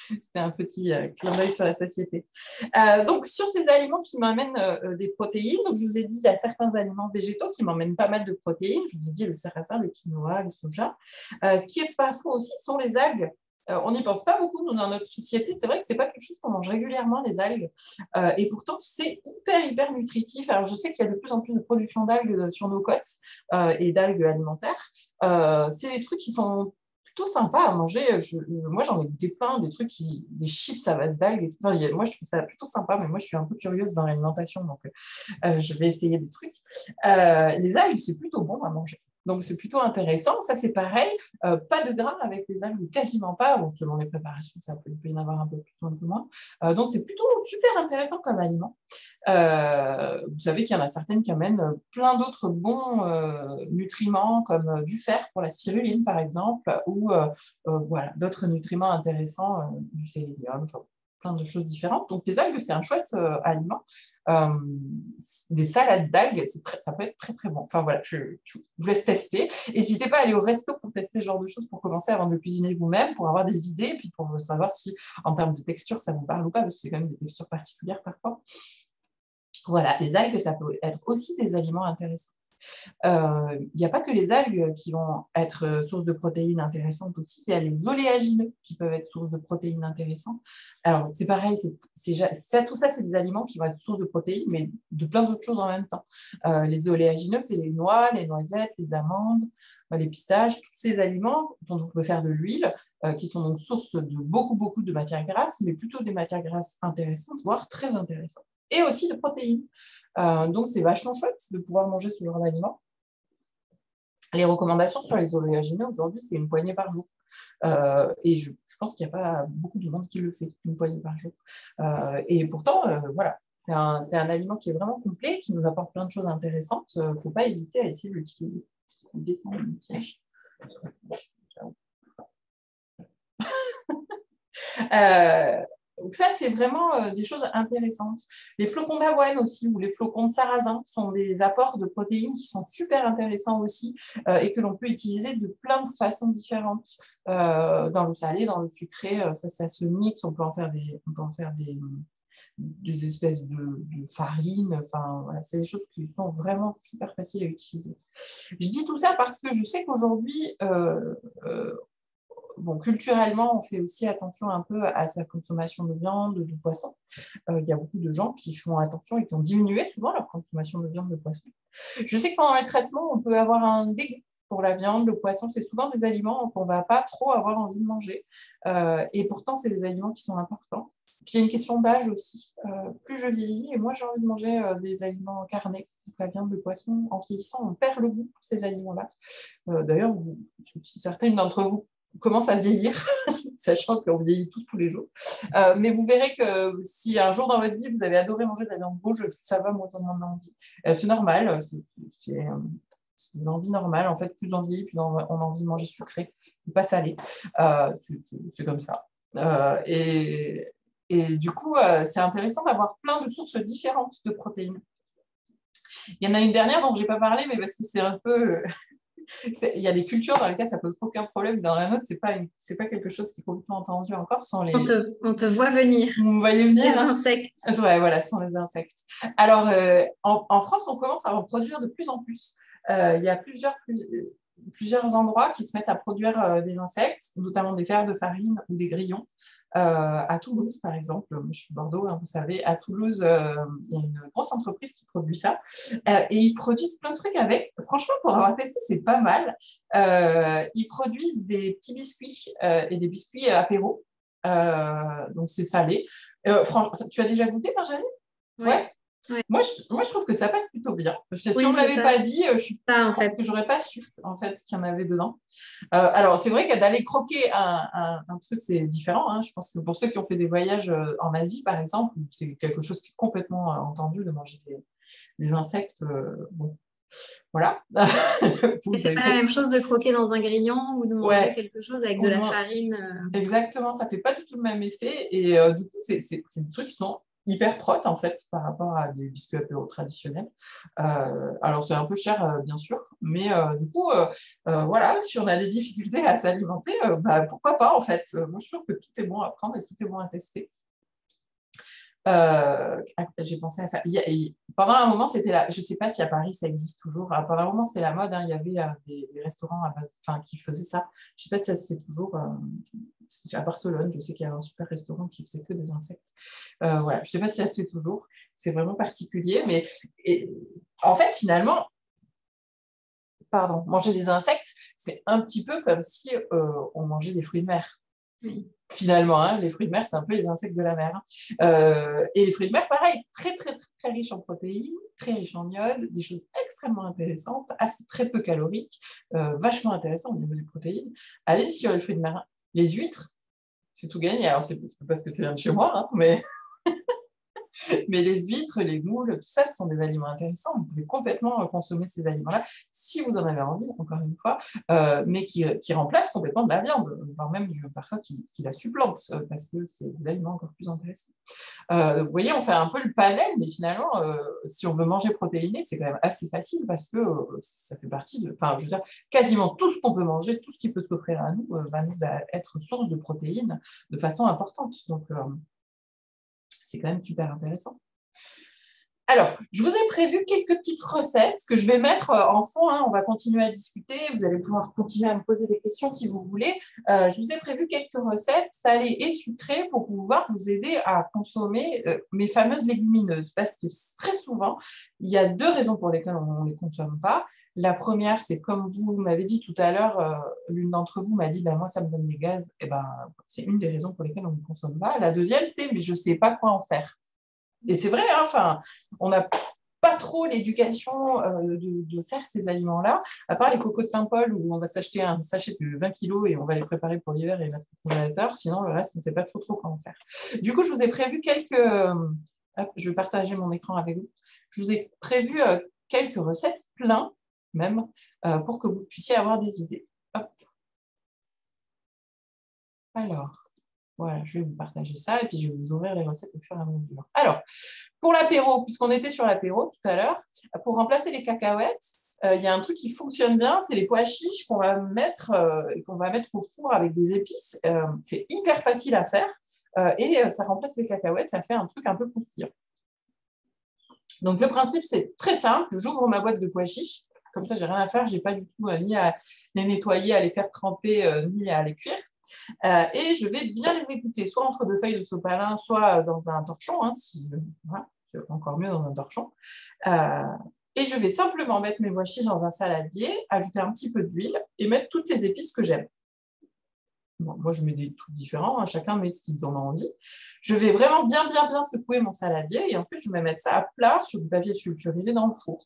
c'était un petit clin d'œil sur la satiété. Donc, sur ces aliments qui m'amènent des protéines, donc je vous ai dit, il y a certains aliments végétaux qui m'emmènent pas mal de protéines, je vous ai dit le sarrasin, le quinoa, le soja. Ce qui est pas faux aussi, ce sont les algues. On n'y pense pas beaucoup, nous, dans notre société. C'est vrai que ce n'est pas quelque chose qu'on mange régulièrement, les algues. Et pourtant, c'est hyper nutritif. Alors, je sais qu'il y a de plus en plus de production d'algues sur nos côtes et d'algues alimentaires. C'est des trucs qui sont plutôt sympas à manger. Moi, j'en ai goûté plein, des chips à base d'algues. Enfin, moi, je trouve ça plutôt sympa, mais moi, je suis un peu curieuse dans l'alimentation, donc je vais essayer des trucs. Les algues, c'est plutôt bon à manger. Donc, c'est plutôt intéressant. Ça, c'est pareil. Pas de gras avec les algues, quasiment pas. Bon, selon les préparations, il peut y en avoir un peu plus ou un peu moins. Donc, c'est plutôt super intéressant comme aliment. Vous savez qu'il y en a certaines qui amènent plein d'autres bons nutriments, comme du fer pour la spiruline, par exemple, ou voilà, d'autres nutriments intéressants, du sélénium, enfin, plein de choses différentes. Donc, les algues, c'est un chouette aliment. Des salades d'algues, ça peut être très, très bon. Enfin, voilà, je vous laisse tester. N'hésitez pas à aller au resto pour tester ce genre de choses, pour commencer avant de le cuisiner vous-même, pour avoir des idées, et puis pour savoir si, en termes de texture, ça vous parle ou pas, parce que c'est quand même des textures particulières parfois. Voilà, les algues, ça peut être aussi des aliments intéressants. Il n'y a pas que les algues qui vont être source de protéines intéressantes aussi, il y a les oléagineux qui peuvent être source de protéines intéressantes. Alors, c'est pareil, tout ça, c'est des aliments qui vont être source de protéines, mais de plein d'autres choses en même temps. Les oléagineux, c'est les noix, les noisettes, les amandes, les pistaches, tous ces aliments dont on peut faire de l'huile, qui sont donc source de beaucoup, beaucoup de matières grasses, mais plutôt des matières grasses intéressantes, voire très intéressantes. Et aussi de protéines. Donc, c'est vachement chouette de pouvoir manger ce genre d'aliments. Les recommandations sur les oléagineux, aujourd'hui, c'est une poignée par jour. Et je pense qu'il n'y a pas beaucoup de monde qui le fait, une poignée par jour. Et pourtant, voilà, c'est un aliment qui est vraiment complet, qui nous apporte plein de choses intéressantes. Il ne faut pas hésiter à essayer de l'utiliser. Descendre le piège. Donc ça, c'est vraiment des choses intéressantes. Les flocons d'avoine aussi, ou les flocons de sarrasin, sont des apports de protéines qui sont super intéressants aussi, et que l'on peut utiliser de plein de façons différentes. Dans le salé, dans le sucré, ça se mixe, on peut en faire des espèces de farine. Enfin, voilà, c'est des choses qui sont vraiment super faciles à utiliser. Je dis tout ça parce que je sais qu'aujourd'hui, bon, culturellement, on fait aussi attention un peu à sa consommation de viande, de poisson. Il y a beaucoup de gens qui font attention et qui ont diminué souvent leur consommation de viande, de poisson. Je sais que pendant les traitements, on peut avoir un dégoût pour la viande, le poisson. C'est souvent des aliments qu'on ne va pas trop avoir envie de manger. Et pourtant, c'est des aliments qui sont importants. Puis il y a une question d'âge aussi. Plus je vieillis, et moi j'ai envie de manger des aliments carnés. La viande, le poisson, en vieillissant, on perd le goût pour ces aliments-là. D'ailleurs, si certaines d'entre vous commence à vieillir, sachant qu'on vieillit tous les jours. Mais vous verrez que si un jour dans votre vie, vous avez adoré manger de la viande rouge, ça va moins en moins envie. C'est normal, c'est une envie normale. En fait, plus on vieillit, plus on a envie de manger sucré, pas salé. C'est comme ça. Et du coup, c'est intéressant d'avoir plein de sources différentes de protéines. Il y en a une dernière dont je n'ai pas parlé, mais parce que c'est un peu... Il y a des cultures dans lesquelles ça pose aucun problème. Dans la nôtre, c'est pas quelque chose qui est complètement entendu encore sans les... On te voit venir. Vous voyez venir, les insectes. Ouais, voilà, ce sont les insectes. Alors, en France, on commence à en produire de plus en plus. Il y a plusieurs endroits qui se mettent à produire des insectes, notamment des vers de farine ou des grillons. À Toulouse, par exemple, moi je suis de Bordeaux, hein, vous savez, à Toulouse, il y a une grosse entreprise qui produit ça, et ils produisent plein de trucs avec. Franchement, pour avoir testé, c'est pas mal. Ils produisent des petits biscuits et des biscuits apéro, donc c'est salé. Franchement, tu as déjà goûté, Benjamin? Ouais. Ouais. Moi, je trouve que ça passe plutôt bien. Si Oui, on ne c'est l'avait ça. pas dit, je Ça, en pense fait. que j'aurais pas su en fait qu'il y en avait dedans. Alors, c'est vrai que d'aller croquer un truc, c'est différent, hein. Je pense que pour ceux qui ont fait des voyages en Asie, par exemple, c'est quelque chose qui est complètement entendu de manger des insectes. Bon, voilà. Et c'est pas la même chose de croquer dans un grillon ou de manger Ouais, quelque chose avec de au la moins, farine. exactement, ça fait pas du tout le même effet. Et du coup, c'est des trucs qui sont hyper protes en fait par rapport à des biscuits apéro traditionnels. Alors c'est un peu cher bien sûr, mais du coup voilà, si on a des difficultés à s'alimenter, bah, pourquoi pas en fait. Moi je trouve que tout est bon à prendre et tout est bon à tester. J'ai pensé à ça. Pendant un moment, c'était là. Je ne sais pas si à Paris ça existe toujours. Pendant un moment, c'était la mode, hein. Il y avait des restaurants qui faisaient ça. Je ne sais pas si ça se fait toujours. À Barcelone, je sais qu'il y a un super restaurant qui faisait que des insectes. Voilà. Je ne sais pas si ça se fait toujours. C'est vraiment particulier. Mais en fait, finalement, manger des insectes, c'est un petit peu comme si on mangeait des fruits de mer. Oui. finalement, hein, les fruits de mer, c'est un peu les insectes de la mer. Hein. Et les fruits de mer, pareil, très, très, très, très riches en protéines, très riches en iode, des choses extrêmement intéressantes, assez, très peu caloriques, vachement intéressantes au niveau des protéines. Allez-y sur les fruits de mer. Les huîtres, c'est tout gagné. Alors, c'est pas parce que ça vient de chez moi, hein, mais les huîtres, les moules, tout ça, ce sont des aliments intéressants. Vous pouvez complètement consommer ces aliments-là, si vous en avez envie, encore une fois, mais qui remplacent complètement de la viande, voire même parfois qui la supplantent, parce que c'est des aliments encore plus intéressants. Vous voyez, on fait un peu le panel, mais finalement, si on veut manger protéiné, c'est quand même assez facile parce que ça fait partie de... Enfin, je veux dire, quasiment tout ce qu'on peut manger, tout ce qui peut s'offrir à nous, va nous être source de protéines de façon importante. Donc, c'est quand même super intéressant. Alors, je vous ai prévu quelques petites recettes que je vais mettre en fond. Hein, on va continuer à discuter. Vous allez pouvoir continuer à me poser des questions si vous voulez. Je vous ai prévu quelques recettes salées et sucrées pour pouvoir vous aider à consommer mes fameuses légumineuses. Parce que très souvent, il y a deux raisons pour lesquelles on ne les consomme pas. La première, c'est comme vous m'avez dit tout à l'heure, l'une d'entre vous m'a dit moi, ça me donne des gaz. Eh ben, c'est une des raisons pour lesquelles on ne consomme pas. La deuxième, c'est mais je ne sais pas quoi en faire. Et c'est vrai, hein, enfin, on n'a pas trop l'éducation de faire ces aliments-là, à part les cocos de Saint-Paul où on va s'acheter un sachet de 20 kilos et on va les préparer pour l'hiver et les mettre au congélateur. Sinon, le reste, on ne sait pas trop comment faire. Du coup, je vous ai prévu quelques... hop, je vais partager mon écran avec vous. Je vous ai prévu quelques recettes, plein même, pour que vous puissiez avoir des idées. Hop. Alors... Voilà, je vais vous partager ça et puis je vais vous ouvrir les recettes au fur et à mesure. Alors, pour l'apéro, puisqu'on était sur l'apéro tout à l'heure, pour remplacer les cacahuètes, il y a un truc qui fonctionne bien, c'est les pois chiches qu'on va mettre au four avec des épices. C'est hyper facile à faire et ça remplace les cacahuètes, ça fait un truc un peu croustillant. Donc, le principe, c'est très simple. J'ouvre ma boîte de pois chiches. Comme ça, je n'ai rien à faire. Je n'ai pas du tout ni à les nettoyer, à les faire tremper, ni à les cuire. Et je vais bien les égoutter, soit entre deux feuilles de sopalin, soit dans un torchon, hein, voilà, c'est encore mieux dans un torchon. Et je vais simplement mettre mes pois chiches dans un saladier, ajouter un petit peu d'huile et mettre toutes les épices que j'aime. Bon, moi, je mets des trucs différents, hein, chacun met ce qu'ils en ont envie. Je vais vraiment bien secouer mon saladier et ensuite, je vais mettre ça à plat sur du papier sulfurisé dans le four.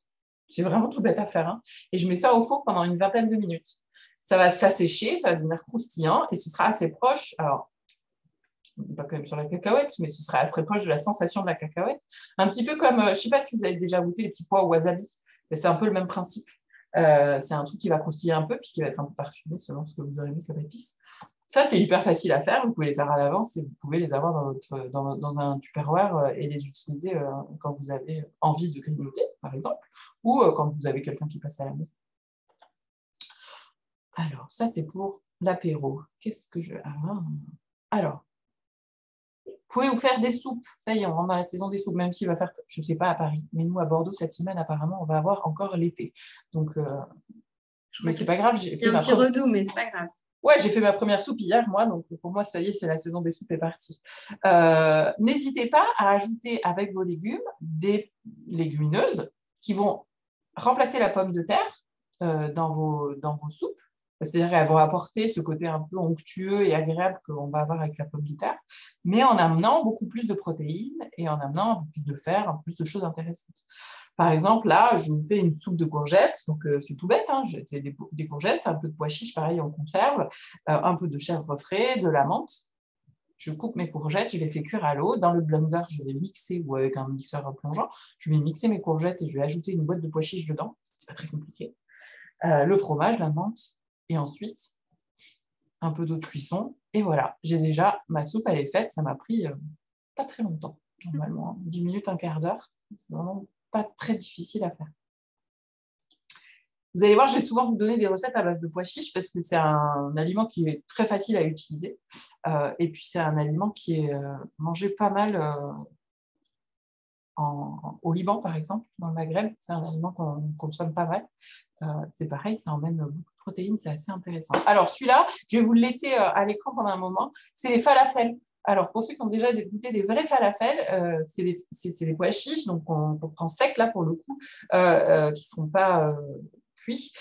C'est vraiment tout bête à faire. Hein. Et je mets ça au four pendant une vingtaine de minutes. Ça va s'assécher, ça va devenir croustillant et ce sera assez proche. Alors, pas quand même sur la cacahuète, mais ce sera assez proche de la sensation de la cacahuète. Un petit peu comme, je ne sais pas si vous avez déjà goûté les petits pois au wasabi, mais c'est un peu le même principe. C'est un truc qui va croustiller un peu puis qui va être un peu parfumé selon ce que vous aurez mis comme épices. Ça, c'est hyper facile à faire. Vous pouvez les faire à l'avance et vous pouvez les avoir dans un Tupperware et les utiliser quand vous avez envie de grignoter, par exemple, ou quand vous avez quelqu'un qui passe à la maison. Alors, ça, c'est pour l'apéro. Qu'est-ce que je... Alors, vous pouvez vous faire des soupes. Ça y est, on rentre dans la saison des soupes, même s'il va faire, je ne sais pas, à Paris. Mais nous, à Bordeaux, cette semaine, apparemment, on va avoir encore l'été. Donc, mais c'est pas grave. Il y a un petit redoux, mais c'est pas grave. Ouais, j'ai fait ma première soupe hier, moi, donc pour moi, ça y est, c'est la saison des soupes est partie. N'hésitez pas à ajouter avec vos légumes des légumineuses qui vont remplacer la pomme de terre dans vos soupes. C'est-à-dire qu'elles vont apporter ce côté un peu onctueux et agréable qu'on va avoir avec la pomme de terre, mais en amenant beaucoup plus de protéines et en amenant un peu plus de fer, un peu plus de choses intéressantes. Par exemple, là, je vous fais une soupe de courgettes, donc c'est tout bête, hein, c'est des courgettes, un peu de pois chiches, pareil, en conserve, un peu de chèvre frais, de la menthe. Je coupe mes courgettes, je les fais cuire à l'eau. Dans le blender, je vais mixer ou avec un mixeur plongeant, je vais mixer mes courgettes et je vais ajouter une boîte de pois chiches dedans. C'est pas très compliqué. Le fromage, la menthe, et ensuite un peu d'eau de cuisson. Et voilà, j'ai déjà ma soupe, elle est faite. Ça m'a pris pas très longtemps, normalement, 10 minutes, un quart d'heure. C'est vraiment pas très difficile à faire. Vous allez voir, je vais souvent vous donner des recettes à base de pois chiches parce que c'est un aliment qui est très facile à utiliser. Et puis, c'est un aliment qui est mangé pas mal au Liban, par exemple, dans le Maghreb. C'est un aliment qu'on consomme pas mal. C'est pareil, ça emmène beaucoup de protéines, c'est assez intéressant. Alors, celui-là, je vais vous le laisser à l'écran pendant un moment. C'est les falafels. Alors, pour ceux qui ont déjà goûté des vrais falafels, c'est les pois chiches, donc on prend sec, là, pour le coup, qui ne seront pas cuit,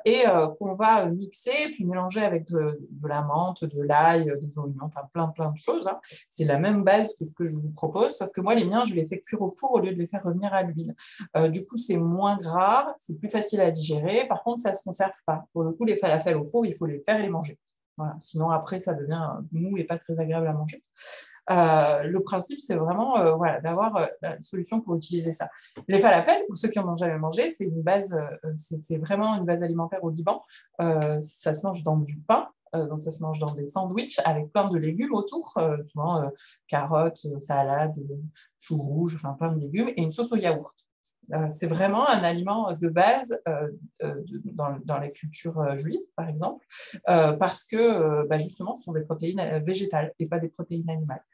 et qu'on va mixer, puis mélanger avec de la menthe, de l'ail, des oignons, enfin plein de choses. Hein. C'est la même base que ce que je vous propose, sauf que moi, les miens, je les fais cuire au four au lieu de les faire revenir à l'huile. Du coup, c'est moins gras, c'est plus facile à digérer. Par contre, ça ne se conserve pas. Pour le coup, les falafels au four, il faut les faire et les manger. Voilà. Sinon, après, ça devient mou et pas très agréable à manger. Le principe, c'est vraiment voilà, d'avoir la solution pour utiliser ça. Les falafels, pour ceux qui n'en ont jamais mangé, c'est une base, c'est vraiment une base alimentaire au Liban. Ça se mange dans du pain. Donc, ça se mange dans des sandwichs avec plein de légumes autour, souvent carottes, salades, choux rouges, enfin plein de légumes, et une sauce au yaourt. C'est vraiment un aliment de base dans la culture juive, par exemple, parce que justement, ce sont des protéines végétales et pas des protéines animales.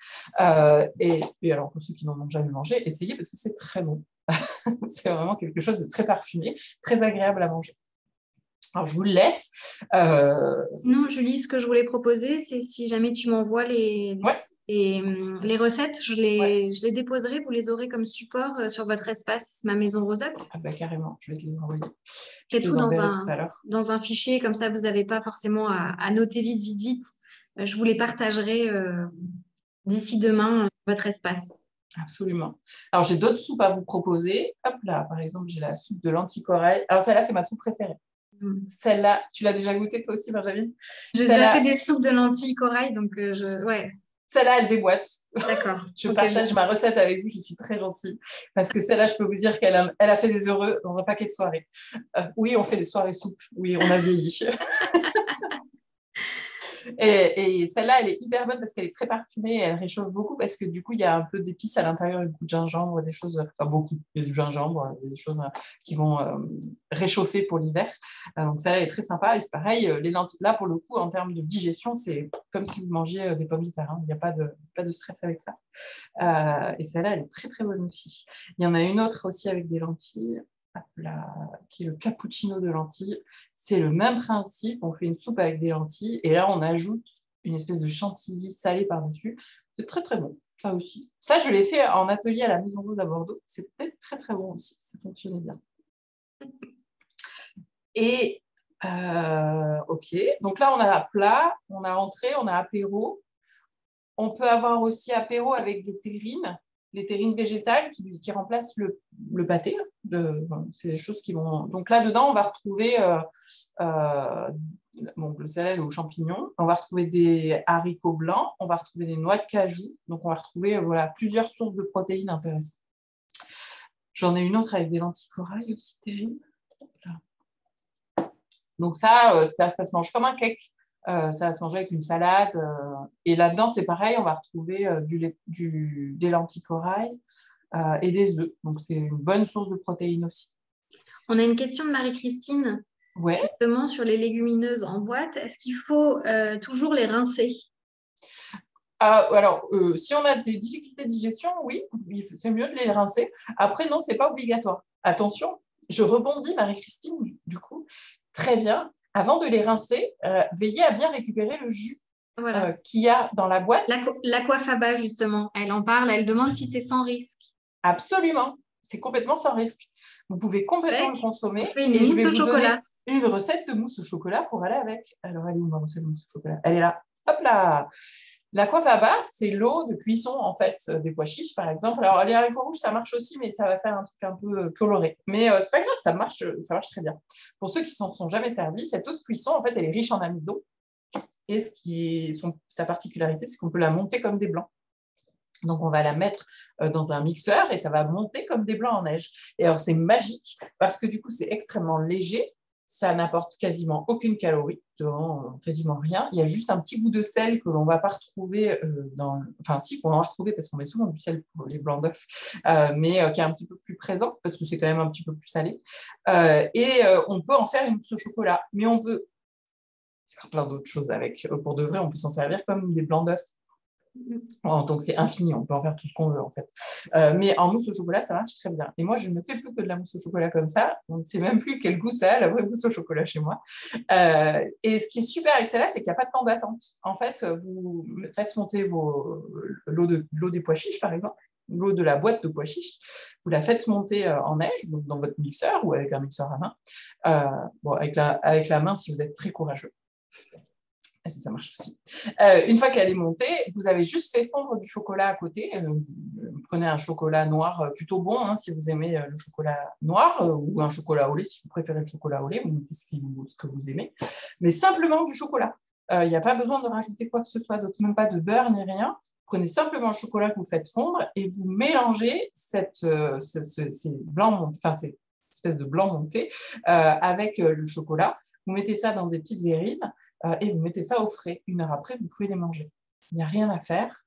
Et alors, pour ceux qui n'en ont jamais mangé, essayez parce que c'est très bon. C'est vraiment quelque chose de très parfumé, très agréable à manger. Alors, je vous le laisse. Non, Julie, ce que je voulais proposer, c'est si jamais tu m'envoies Ouais, les recettes, ouais. je les déposerai, vous les aurez comme support sur votre espace, ma maison Rose Up. Ah bah, carrément, je vais te les envoyer. Je C'est te tout les enverrai tout à l'heure. dans un fichier, comme ça, vous n'avez pas forcément à noter vite. Je vous les partagerai d'ici demain, votre espace. Absolument. Alors, j'ai d'autres soupes à vous proposer. Hop là, par exemple, j'ai la soupe de lentilles corail. Alors, celle-là, c'est ma soupe préférée. Mm. Celle-là, tu l'as déjà goûtée toi aussi, Benjamin? J'ai déjà fait des soupes de lentilles corail, donc ouais, Celle-là, elle déboîte. d'accord. Je Ok, partage ma recette avec vous, je suis très gentille. Parce que celle-là, je peux vous dire elle a fait des heureux dans un paquet de soirées. Oui, on fait des soirées soupes. Oui, on a vieilli. Et celle-là, elle est hyper bonne parce qu'elle est très parfumée et elle réchauffe beaucoup parce que du coup, il y a un peu d'épices à l'intérieur, un coup de gingembre, des choses, enfin beaucoup, il y a du gingembre, des choses qui vont réchauffer pour l'hiver. Donc celle-là, elle est très sympa. Et c'est pareil, les lentilles, là, pour le coup, en termes de digestion, c'est comme si vous mangiez des pommes de terre. Hein. Il n'y a pas de stress avec ça. Et celle-là, elle est très, très bonne aussi. Il y en a une autre aussi avec des lentilles. Hop là, qui est le cappuccino de lentilles. C'est le même principe, on fait une soupe avec des lentilles et là on ajoute une espèce de chantilly salé par-dessus. C'est très très bon, ça aussi. Ça, je l'ai fait en atelier à la Maison Rose à Bordeaux. C'est peut-être très très bon aussi, ça fonctionnait bien. Et ok, donc là on a plat, on a entrée, on a apéro. On peut avoir aussi apéro avec des terrines, les terrines végétales qui remplacent le pâté. C'est des choses qui vont. Donc là-dedans, on va retrouver le céleri aux champignons, on va retrouver des haricots blancs, on va retrouver des noix de cajou. Donc on va retrouver plusieurs sources de protéines intéressantes. J'en ai une autre avec des lentilles corail aussi terrible. Donc ça se mange comme un cake. Ça va se manger avec une salade. Et là-dedans, c'est pareil, on va retrouver des lentilles corail et des œufs. Donc, c'est une bonne source de protéines aussi. On a une question de Marie-Christine, Ouais. justement sur les légumineuses en boîte. Est-ce qu'il faut toujours les rincer? Alors, si on a des difficultés de digestion, oui, c'est mieux de les rincer. Après, non, ce n'est pas obligatoire. Attention, je rebondis, Marie-Christine, du coup, très bien. Avant de les rincer, veillez à bien récupérer le jus qu'il y a dans la boîte. L'aquafaba, justement, elle en parle, elle demande si c'est sans risque. Absolument, c'est complètement sans risque. Vous pouvez complètement le consommer. On fait une et je mousse vais au vous chocolat. donner une recette de mousse au chocolat pour aller avec. Alors, elle est où ma recette de mousse au chocolat? Elle est là. Hop là. L'aquafaba, c'est l'eau de cuisson en fait des pois chiches par exemple. Alors les haricots rouges, ça marche aussi, mais ça va faire un truc un peu coloré. Mais c'est pas grave, ça marche très bien. Pour ceux qui s'en sont jamais servis, cette eau de cuisson en fait, elle est riche en amidon. Et sa particularité, c'est qu'on peut la monter comme des blancs. Donc, on va la mettre dans un mixeur et ça va monter comme des blancs en neige. Et alors, c'est magique parce que du coup, c'est extrêmement léger. Ça n'apporte quasiment aucune calorie, quasiment rien. Il y a juste un petit goût de sel que l'on ne va pas retrouver Enfin, si, qu'on va retrouver parce qu'on met souvent du sel pour les blancs d'œufs, mais qui est un petit peu plus présent parce que c'est quand même un petit peu plus salé. On peut en faire une mousse au chocolat, mais on peut faire plein d'autres choses avec. Pour de vrai, on peut s'en servir comme des blancs d'œufs. Donc c'est infini, on peut en faire tout ce qu'on veut en fait. Mais en mousse au chocolat, ça marche très bien. Et moi, je ne fais plus que de la mousse au chocolat comme ça. On ne sait même plus quel goût ça a, la vraie mousse au chocolat chez moi. Et ce qui est super avec celle-là, c'est qu'il n'y a pas de temps d'attente. En fait, vous faites monter l'eau des pois chiches, par exemple. l'eau de la boîte de pois chiches, vous la faites monter en neige, donc dans votre mixeur ou avec un mixeur à main. Bon, avec la main si vous êtes très courageux. Ça marche aussi. Une fois qu'elle est montée, vous avez juste fait fondre du chocolat à côté. Vous prenez un chocolat noir plutôt bon, hein, si vous aimez le chocolat noir, ou un chocolat au lait, si vous préférez le chocolat au lait, vous mettez ce que vous aimez. Mais simplement du chocolat. Il n'y a pas besoin de rajouter quoi que ce soit d'autre, même pas de beurre ni rien. Prenez simplement le chocolat que vous faites fondre et vous mélangez cette espèce de blanc monté avec le chocolat. Vous mettez ça dans des petites verrines et vous mettez ça au frais. 1 heure après, vous pouvez les manger. Il n'y a rien à faire.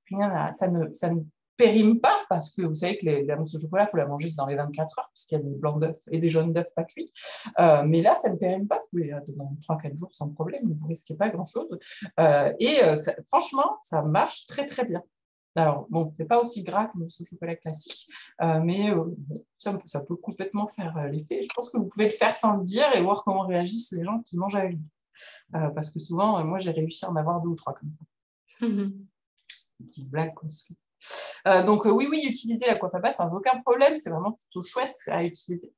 Ça ne périme pas parce que vous savez que la mousse au chocolat, il faut la manger dans les 24 heures parce qu'il y a des blancs d'œufs et des jaunes d'œufs pas cuits. Mais là, ça ne périme pas. Vous pouvez dans 3-4 jours sans problème. Vous ne risquez pas grand-chose. Franchement, ça marche très, très bien. Alors, bon, ce n'est pas aussi gras que le mousse au chocolat classique, mais ça peut complètement faire l'effet. Je pense que vous pouvez le faire sans le dire et voir comment réagissent les gens qui mangent avec vous. Parce que souvent, moi, j'ai réussi à en avoir 2 ou 3 comme ça. Une petite blague. Donc, oui, utiliser la coiffe à base, sans aucun problème. C'est vraiment plutôt chouette à utiliser.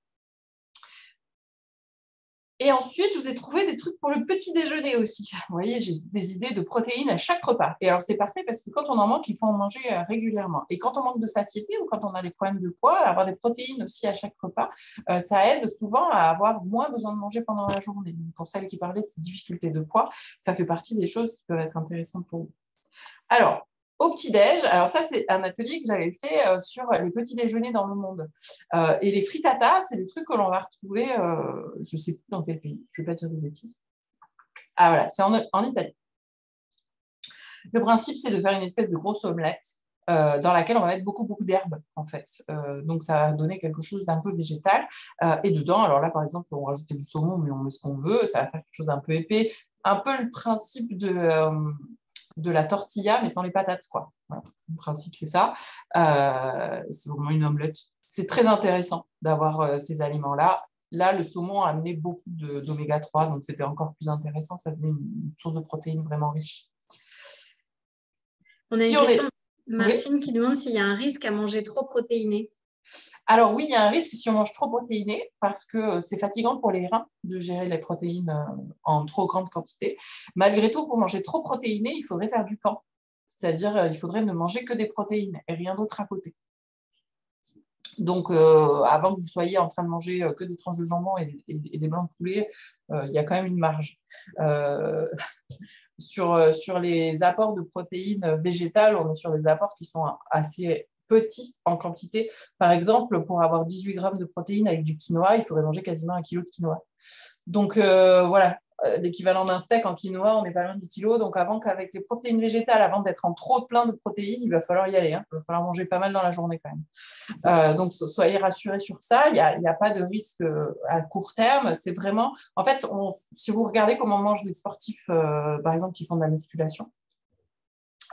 Et ensuite, je vous ai trouvé des trucs pour le petit déjeuner aussi. Vous voyez, j'ai des idées de protéines à chaque repas. Et alors, c'est parfait parce que quand on en manque, il faut en manger régulièrement. Et quand on manque de satiété ou quand on a des problèmes de poids, avoir des protéines aussi à chaque repas, ça aide souvent à avoir moins besoin de manger pendant la journée. Donc, pour celles qui parlaient de ces difficultés de poids, ça fait partie des choses qui peuvent être intéressantes pour vous. Alors, au petit-déj, alors ça, c'est un atelier que j'avais fait sur les petits déjeuners dans le monde. Et les frittatas, c'est des trucs que l'on va retrouver, je ne sais plus dans quel pays, je ne vais pas dire de bêtises. Ah voilà, c'est en Italie. Le principe, c'est de faire une espèce de grosse omelette dans laquelle on va mettre beaucoup d'herbes, en fait. Donc, ça va donner quelque chose d'un peu végétal. Et dedans, alors là, par exemple, on va rajouter du saumon, mais on met ce qu'on veut. Ça va faire quelque chose d'un peu épais. Un peu le principe de la tortilla, mais sans les patates, quoi. Voilà. Le principe, c'est ça. C'est vraiment une omelette. C'est très intéressant d'avoir ces aliments-là. Là, le saumon a amené beaucoup d'oméga 3, donc c'était encore plus intéressant. Ça faisait une source de protéines vraiment riche. On a une question de Martine qui demande s'il y a un risque à manger trop protéiné. Alors oui, il y a un risque si on mange trop protéiné parce que c'est fatigant pour les reins de gérer les protéines en trop grande quantité. Malgré tout, pour manger trop protéiné, il faudrait faire du camp. C'est-à-dire il faudrait ne manger que des protéines et rien d'autre à côté. Donc, avant que vous soyez en train de manger que des tranches de jambon et des blancs de poulet, il y a quand même une marge. Sur les apports de protéines végétales, on est sur des apports qui sont assez petits en quantité. Par exemple, pour avoir 18 grammes de protéines avec du quinoa, il faudrait manger quasiment 1 kilo de quinoa. Donc, voilà, l'équivalent d'un steak en quinoa, on n'est pas loin du kilo. Donc, avant qu'avec les protéines végétales, avant d'être en trop plein de protéines, il va falloir y aller. Hein. Il va falloir manger pas mal dans la journée quand même. Donc, soyez rassurés sur ça. Il n'y a pas de risque à court terme. C'est vraiment… En fait, si vous regardez comment mangent les sportifs, par exemple, qui font de la musculation,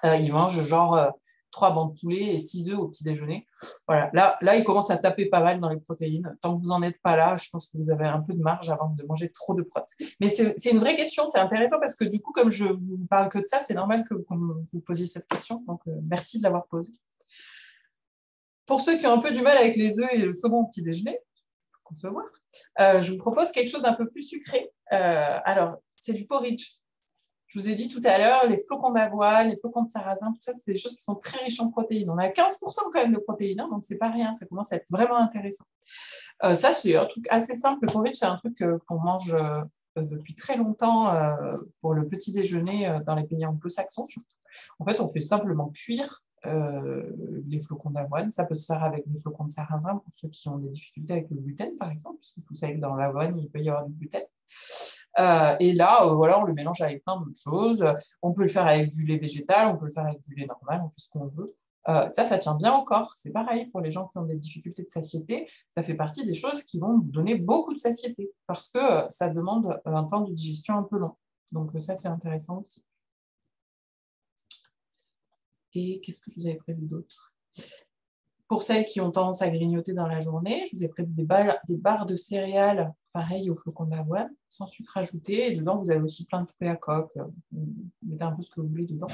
ils mangent genre 3 bancs de poulet et 6 œufs au petit déjeuner. Voilà. Là, ils commencent à taper pas mal dans les protéines. Tant que vous n'en êtes pas là, je pense que vous avez un peu de marge avant de manger trop de protéines. Mais c'est une vraie question, c'est intéressant parce que du coup, comme je ne vous parle que de ça, c'est normal que vous posiez cette question. Donc, merci de l'avoir posée. Pour ceux qui ont un peu du mal avec les œufs et le saumon au petit déjeuner, concevoir, je vous propose quelque chose d'un peu plus sucré. Alors, c'est du porridge. Je vous ai dit tout à l'heure, les flocons d'avoine, les flocons de sarrasin, tout ça, c'est des choses qui sont très riches en protéines. On a 15% quand même de protéines, hein, donc c'est pas rien, ça commence à être vraiment intéressant. Ça, c'est un truc assez simple. Le porridge, c'est un truc qu'on mange depuis très longtemps pour le petit déjeuner dans les pays anglo-saxons surtout. En fait, on fait simplement cuire les flocons d'avoine. Ça peut se faire avec des flocons de sarrasin pour ceux qui ont des difficultés avec le gluten, par exemple, parce que vous savez que dans l'avoine, il peut y avoir du gluten. Et là, voilà, on le mélange avec plein d'autres choses. On peut le faire avec du lait végétal, on peut le faire avec du lait normal, on fait ce qu'on veut. Ça tient bien au corps. C'est pareil pour les gens qui ont des difficultés de satiété. Ça fait partie des choses qui vont vous donner beaucoup de satiété parce que ça demande un temps de digestion un peu long. Donc ça, c'est intéressant aussi. Et qu'est-ce que je vous avais prévu d'autre ? Pour celles qui ont tendance à grignoter dans la journée, je vous ai prévu des barres de céréales, pareil au flocon d'avoine, sans sucre ajouté. Et dedans, vous avez aussi plein de fruits à coque. Vous mettez un peu ce que vous voulez dedans.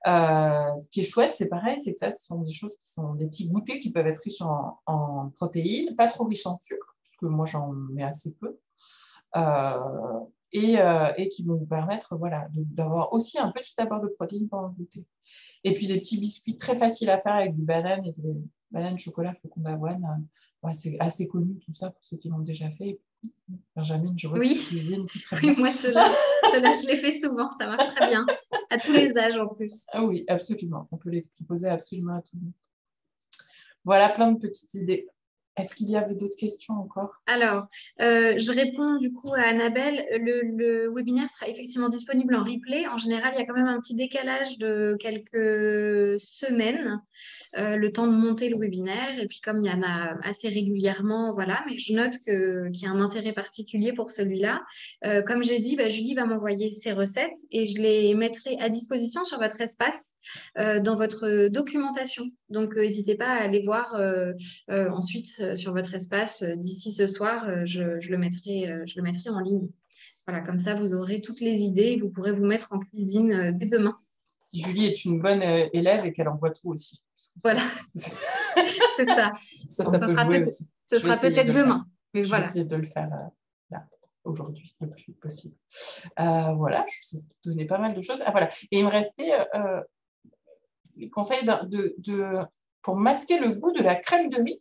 Ce qui est chouette, c'est pareil, c'est que ça, ce sont des choses qui sont des petits goûters qui peuvent être riches en protéines, pas trop riches en sucre, parce que moi, j'en mets assez peu. Et qui vont vous permettre voilà, d'avoir aussi un petit apport de protéines pendant le goûter. Et puis des petits biscuits très faciles à faire avec des bananes et des bananes, chocolat, flocons d'avoine. C'est assez connu tout ça pour ceux qui l'ont déjà fait. Benjamin, je vois que tu Oui, cuisines, c'est très oui, bien. moi, ceux-là, je les fais souvent. Ça marche très bien. À tous les âges, en plus. Ah oui, absolument. On peut les proposer absolument à tout le monde. Voilà plein de petites idées. Est-ce qu'il y avait d'autres questions encore? Alors, je réponds du coup à Annabelle. Le webinaire sera effectivement disponible en replay. En général, il y a quand même un petit décalage de quelques semaines, le temps de monter le webinaire. Et puis, comme il y en a assez régulièrement, voilà. Mais je note qu'il y a un intérêt particulier pour celui-là. Comme j'ai dit, Julie va m'envoyer ses recettes et je les mettrai à disposition sur votre espace dans votre documentation. Donc, n'hésitez pas à aller voir ensuite sur votre espace d'ici ce soir. Je le mettrai en ligne. Voilà, comme ça, vous aurez toutes les idées et vous pourrez vous mettre en cuisine dès demain. Julie est une bonne élève et qu'elle envoie tout aussi. Voilà, c'est ça. Ça, Bon, ça peut jouer aussi. ce Je vais sera essayer de peut-être le faire. demain, mais Je vais voilà. essayer de le faire là, aujourd'hui, le plus possible. Voilà, je vous ai donné pas mal de choses. Ah, voilà. Et il me restait les conseils pour masquer le goût de la crème de riz.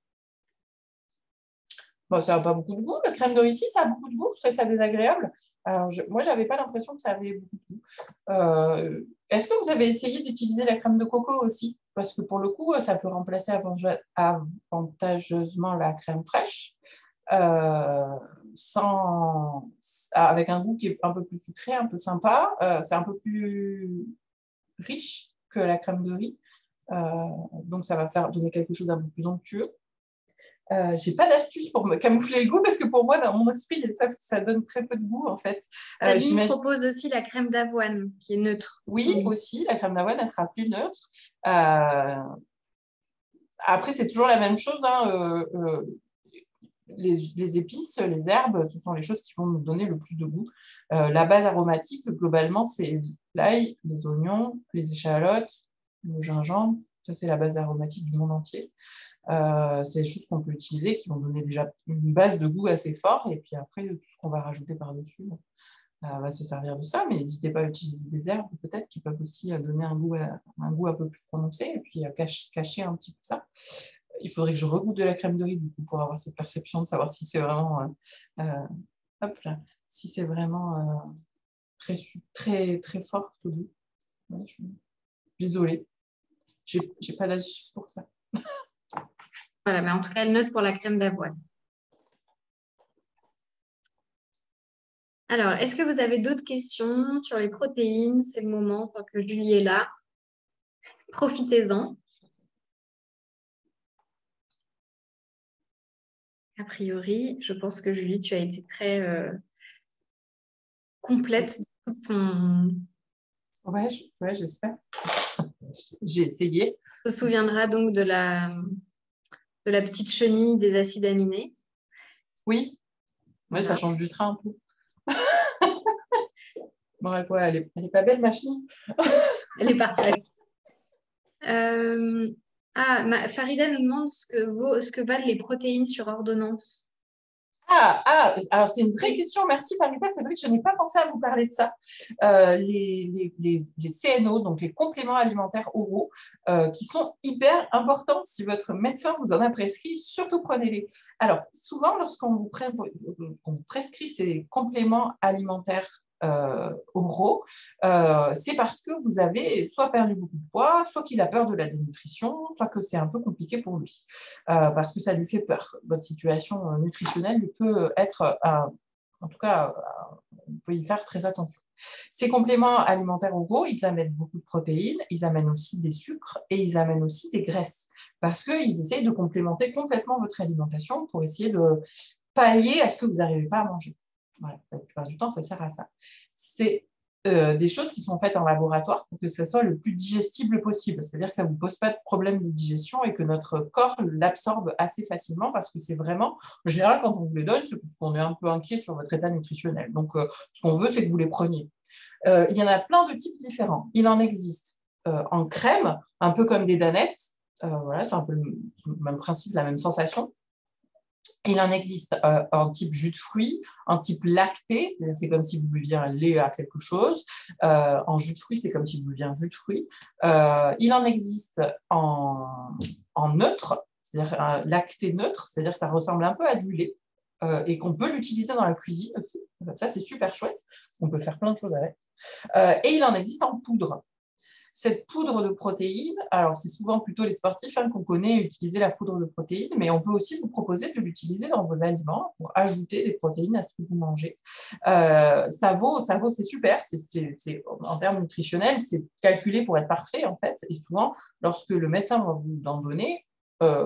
Bon, ça n'a pas beaucoup de goût. La crème de riz, si, ça a beaucoup de goût. Je trouvais ça désagréable. Alors, moi, je n'avais pas l'impression que ça avait beaucoup de goût. Est-ce que vous avez essayé d'utiliser la crème de coco aussi? Parce que pour le coup, ça peut remplacer avantageusement la crème fraîche, avec un goût qui est un peu plus sucré, un peu sympa. C'est un peu plus riche que la crème de riz. Donc, ça va donner quelque chose d'un peu plus onctueux. J'ai pas d'astuce pour me camoufler le goût parce que pour moi, dans mon esprit, ça donne très peu de goût en fait. Sabine propose aussi la crème d'avoine qui est neutre. Oui, aussi, la crème d'avoine, elle sera plus neutre. Après, c'est toujours la même chose. Hein, les épices, les herbes, ce sont les choses qui vont nous donner le plus de goût. La base aromatique, globalement, c'est l'ail, les oignons, les échalotes, le gingembre. Ça, c'est la base aromatique du monde entier. C'est des choses qu'on peut utiliser qui vont donner déjà une base de goût assez fort. Et puis après, tout ce qu'on va rajouter par-dessus va se servir de ça. Mais n'hésitez pas à utiliser des herbes peut-être qui peuvent aussi donner un goût un peu plus prononcé et puis cacher un petit peu ça. Il faudrait que je regoute de la crème de riz du coup, pour avoir cette perception de savoir si c'est vraiment, hop là, si c'est vraiment très, très, très fort ce goût. Ouais, je suis désolée. J'ai pas d'astuce pour ça. Voilà, mais en tout cas, elle note pour la crème d'avoine. Alors, est-ce que vous avez d'autres questions sur les protéines? C'est le moment, tant que Julie est là. Profitez-en. A priori, je pense que Julie, tu as été très complète de tout ton... Ouais, j'espère. J'ai essayé. On se souviendra donc de la petite chenille des acides aminés. Oui, Voilà. Ça change du train un peu. Bon, quoi, elle est pas belle, ma chenille. Elle est parfaite. Farida nous demande ce que valent les protéines sur ordonnance. Alors c'est une vraie question, merci Farida, c'est vrai que je n'ai pas pensé à vous parler de ça. Les CNO, donc les compléments alimentaires oraux, qui sont hyper importants si votre médecin vous en a prescrit, surtout prenez-les. Alors souvent lorsqu'on vous prescrit ces compléments alimentaires oraux, c'est parce que vous avez soit perdu beaucoup de poids, soit qu'il a peur de la dénutrition, soit que c'est un peu compliqué pour lui, parce que ça lui fait peur. Votre situation nutritionnelle peut être, en tout cas, on peut y faire très attention. Ces compléments alimentaires oraux, ils amènent beaucoup de protéines, ils amènent aussi des sucres et ils amènent aussi des graisses, parce qu'ils essayent de complémenter complètement votre alimentation pour essayer de pallier à ce que vous n'arrivez pas à manger. Voilà, la plupart du temps, ça sert à ça. C'est des choses qui sont faites en laboratoire pour que ça soit le plus digestible possible. C'est-à-dire que ça ne vous pose pas de problème de digestion et que notre corps l'absorbe assez facilement parce que c'est vraiment, en général, quand on vous les donne, c'est parce qu'on est un peu inquiet sur votre état nutritionnel. Donc, ce qu'on veut, c'est que vous les preniez. Il y en a plein de types différents. Il en existe en crème, un peu comme des danettes. Voilà, c'est un peu le même principe, la même sensation. Il en existe en type jus de fruits, en type lacté, c'est-à-dire c'est comme si vous buviez un lait à quelque chose. En jus de fruits, c'est comme si vous buviez un jus de fruits. Il en existe en neutre, c'est-à-dire un lacté neutre, c'est-à-dire que ça ressemble un peu à du lait et qu'on peut l'utiliser dans la cuisine aussi. Ça, c'est super chouette. On peut faire plein de choses avec. Et il en existe en poudre. Cette poudre de protéines, alors c'est souvent plutôt les sportifs qu'on connaît utiliser la poudre de protéines, mais on peut aussi vous proposer de l'utiliser dans vos aliments pour ajouter des protéines à ce que vous mangez. C'est super, en termes nutritionnels, c'est calculé pour être parfait en fait, et souvent, lorsque le médecin va vous en donner,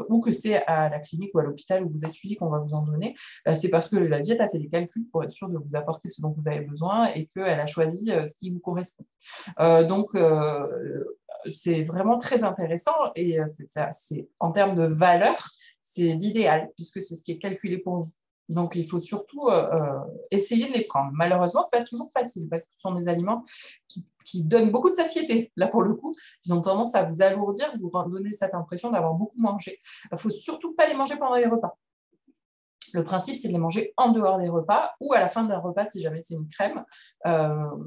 ou que c'est à la clinique ou à l'hôpital où vous êtes suivi qu'on va vous en donner, c'est parce que la diète a fait des calculs pour être sûr de vous apporter ce dont vous avez besoin et qu'elle a choisi ce qui vous correspond. Donc, c'est vraiment très intéressant et en termes de valeur, c'est l'idéal puisque c'est ce qui est calculé pour vous. Donc, il faut surtout essayer de les prendre. Malheureusement, ce n'est pas toujours facile parce que ce sont des aliments qui donnent beaucoup de satiété. Là, pour le coup, ils ont tendance à vous alourdir, vous donner cette impression d'avoir beaucoup mangé. Il ne faut surtout pas les manger pendant les repas. Le principe, c'est de les manger en dehors des repas ou à la fin d'un repas si jamais c'est une crème.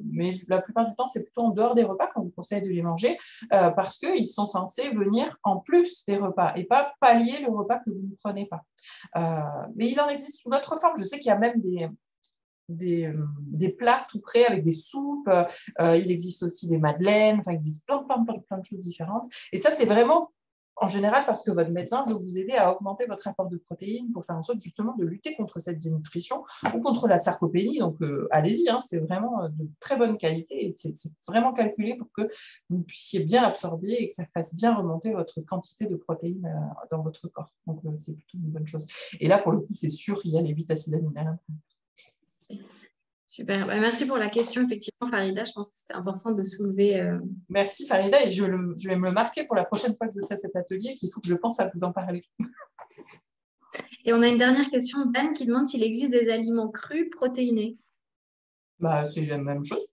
Mais la plupart du temps, c'est plutôt en dehors des repas qu'on vous conseille de les manger parce qu'ils sont censés venir en plus des repas et pas pallier le repas que vous ne prenez pas. Mais il en existe sous d'autres formes. Je sais qu'il y a même des plats tout prêts avec des soupes. Il existe aussi des madeleines. Enfin, il existe plein de choses différentes. Et ça, c'est vraiment en général parce que votre médecin veut vous aider à augmenter votre apport de protéines pour faire en sorte justement de lutter contre cette dénutrition ou contre la sarcopénie. Donc, allez-y, c'est vraiment de très bonne qualité et c'est vraiment calculé pour que vous puissiez bien l'absorber et que ça fasse bien remonter votre quantité de protéines dans votre corps. Donc, c'est plutôt une bonne chose. Et là, pour le coup, c'est sûr, il y a les 8 acides aminés à l'intérieur. Super. Merci pour la question. Effectivement, Farida, je pense que c'était important de soulever. Merci Farida, et je vais me le marquer pour la prochaine fois que je ferai cet atelier, qu'il faut que je pense à vous en parler. Et on a une dernière question d'Anne qui demande s'il existe des aliments crus protéinés. C'est la même chose.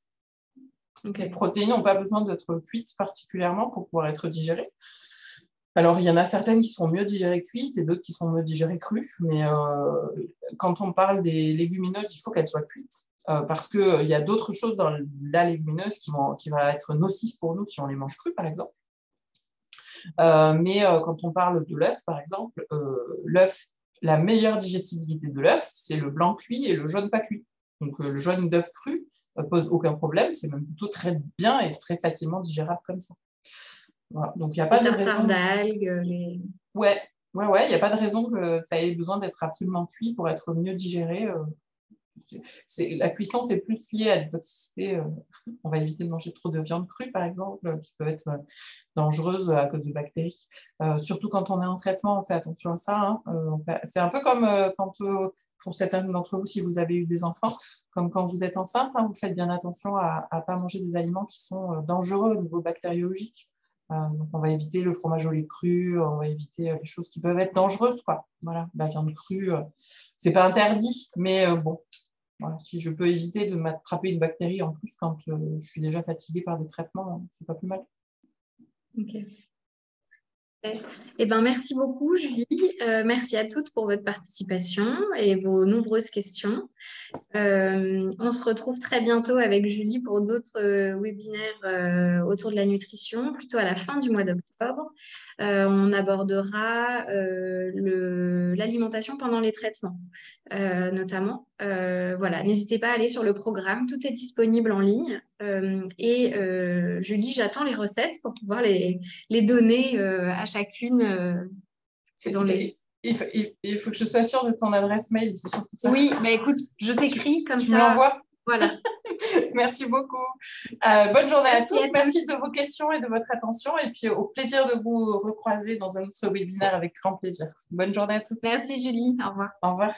Okay. Les protéines n'ont pas besoin d'être cuites particulièrement pour pouvoir être digérées. Alors, il y en a certaines qui sont mieux digérées cuites et d'autres qui sont mieux digérées crues, mais quand on parle des légumineuses, il faut qu'elles soient cuites. Parce qu'il y a d'autres choses dans la légumineuse qui va être nocif pour nous si on les mange crus, par exemple. Mais quand on parle de l'œuf, par exemple, l'œuf, la meilleure digestibilité de l'œuf, c'est le blanc cuit et le jaune pas cuit. Donc, le jaune d'œuf cru ne pose aucun problème, c'est même plutôt très bien et très facilement digérable comme ça. Voilà. Donc, il n'y a pas de raison d'algues. Ouais, il n'y a pas de raison que ça ait besoin d'être absolument cuit pour être mieux digéré. La cuisson, c'est plus lié à la toxicité. On va éviter de manger trop de viande crue, par exemple, qui peut être dangereuse à cause de bactéries. Surtout quand on est en traitement, on fait attention à ça. C'est un peu comme pour certains d'entre vous, si vous avez eu des enfants, comme quand vous êtes enceinte, vous faites bien attention à ne pas manger des aliments qui sont dangereux au niveau bactériologique. Donc on va éviter le fromage au lait cru, on va éviter les choses qui peuvent être dangereuses, quoi. Voilà, la viande crue, c'est pas interdit, mais bon, voilà, si je peux éviter de m'attraper une bactérie en plus quand je suis déjà fatiguée par des traitements, c'est pas plus mal. Ok. Eh ben, merci beaucoup, Julie. Merci à toutes pour votre participation et vos nombreuses questions. On se retrouve très bientôt avec Julie pour d'autres webinaires autour de la nutrition, plutôt à la fin du mois d'octobre. On abordera l'alimentation pendant les traitements, notamment. Voilà, n'hésitez pas à aller sur le programme, tout est disponible en ligne. Julie, j'attends les recettes pour pouvoir les donner à chacune. Il faut que je sois sûre de ton adresse mail, c'est surtout ça. Oui, bah écoute, je t'écris comme ça. Tu me l'envoies ? Voilà. Merci beaucoup. Bonne journée à tous. Merci de vos questions et de votre attention. Et puis, au plaisir de vous recroiser dans un autre webinaire avec grand plaisir. Bonne journée à tous. Merci Julie. Au revoir. Au revoir.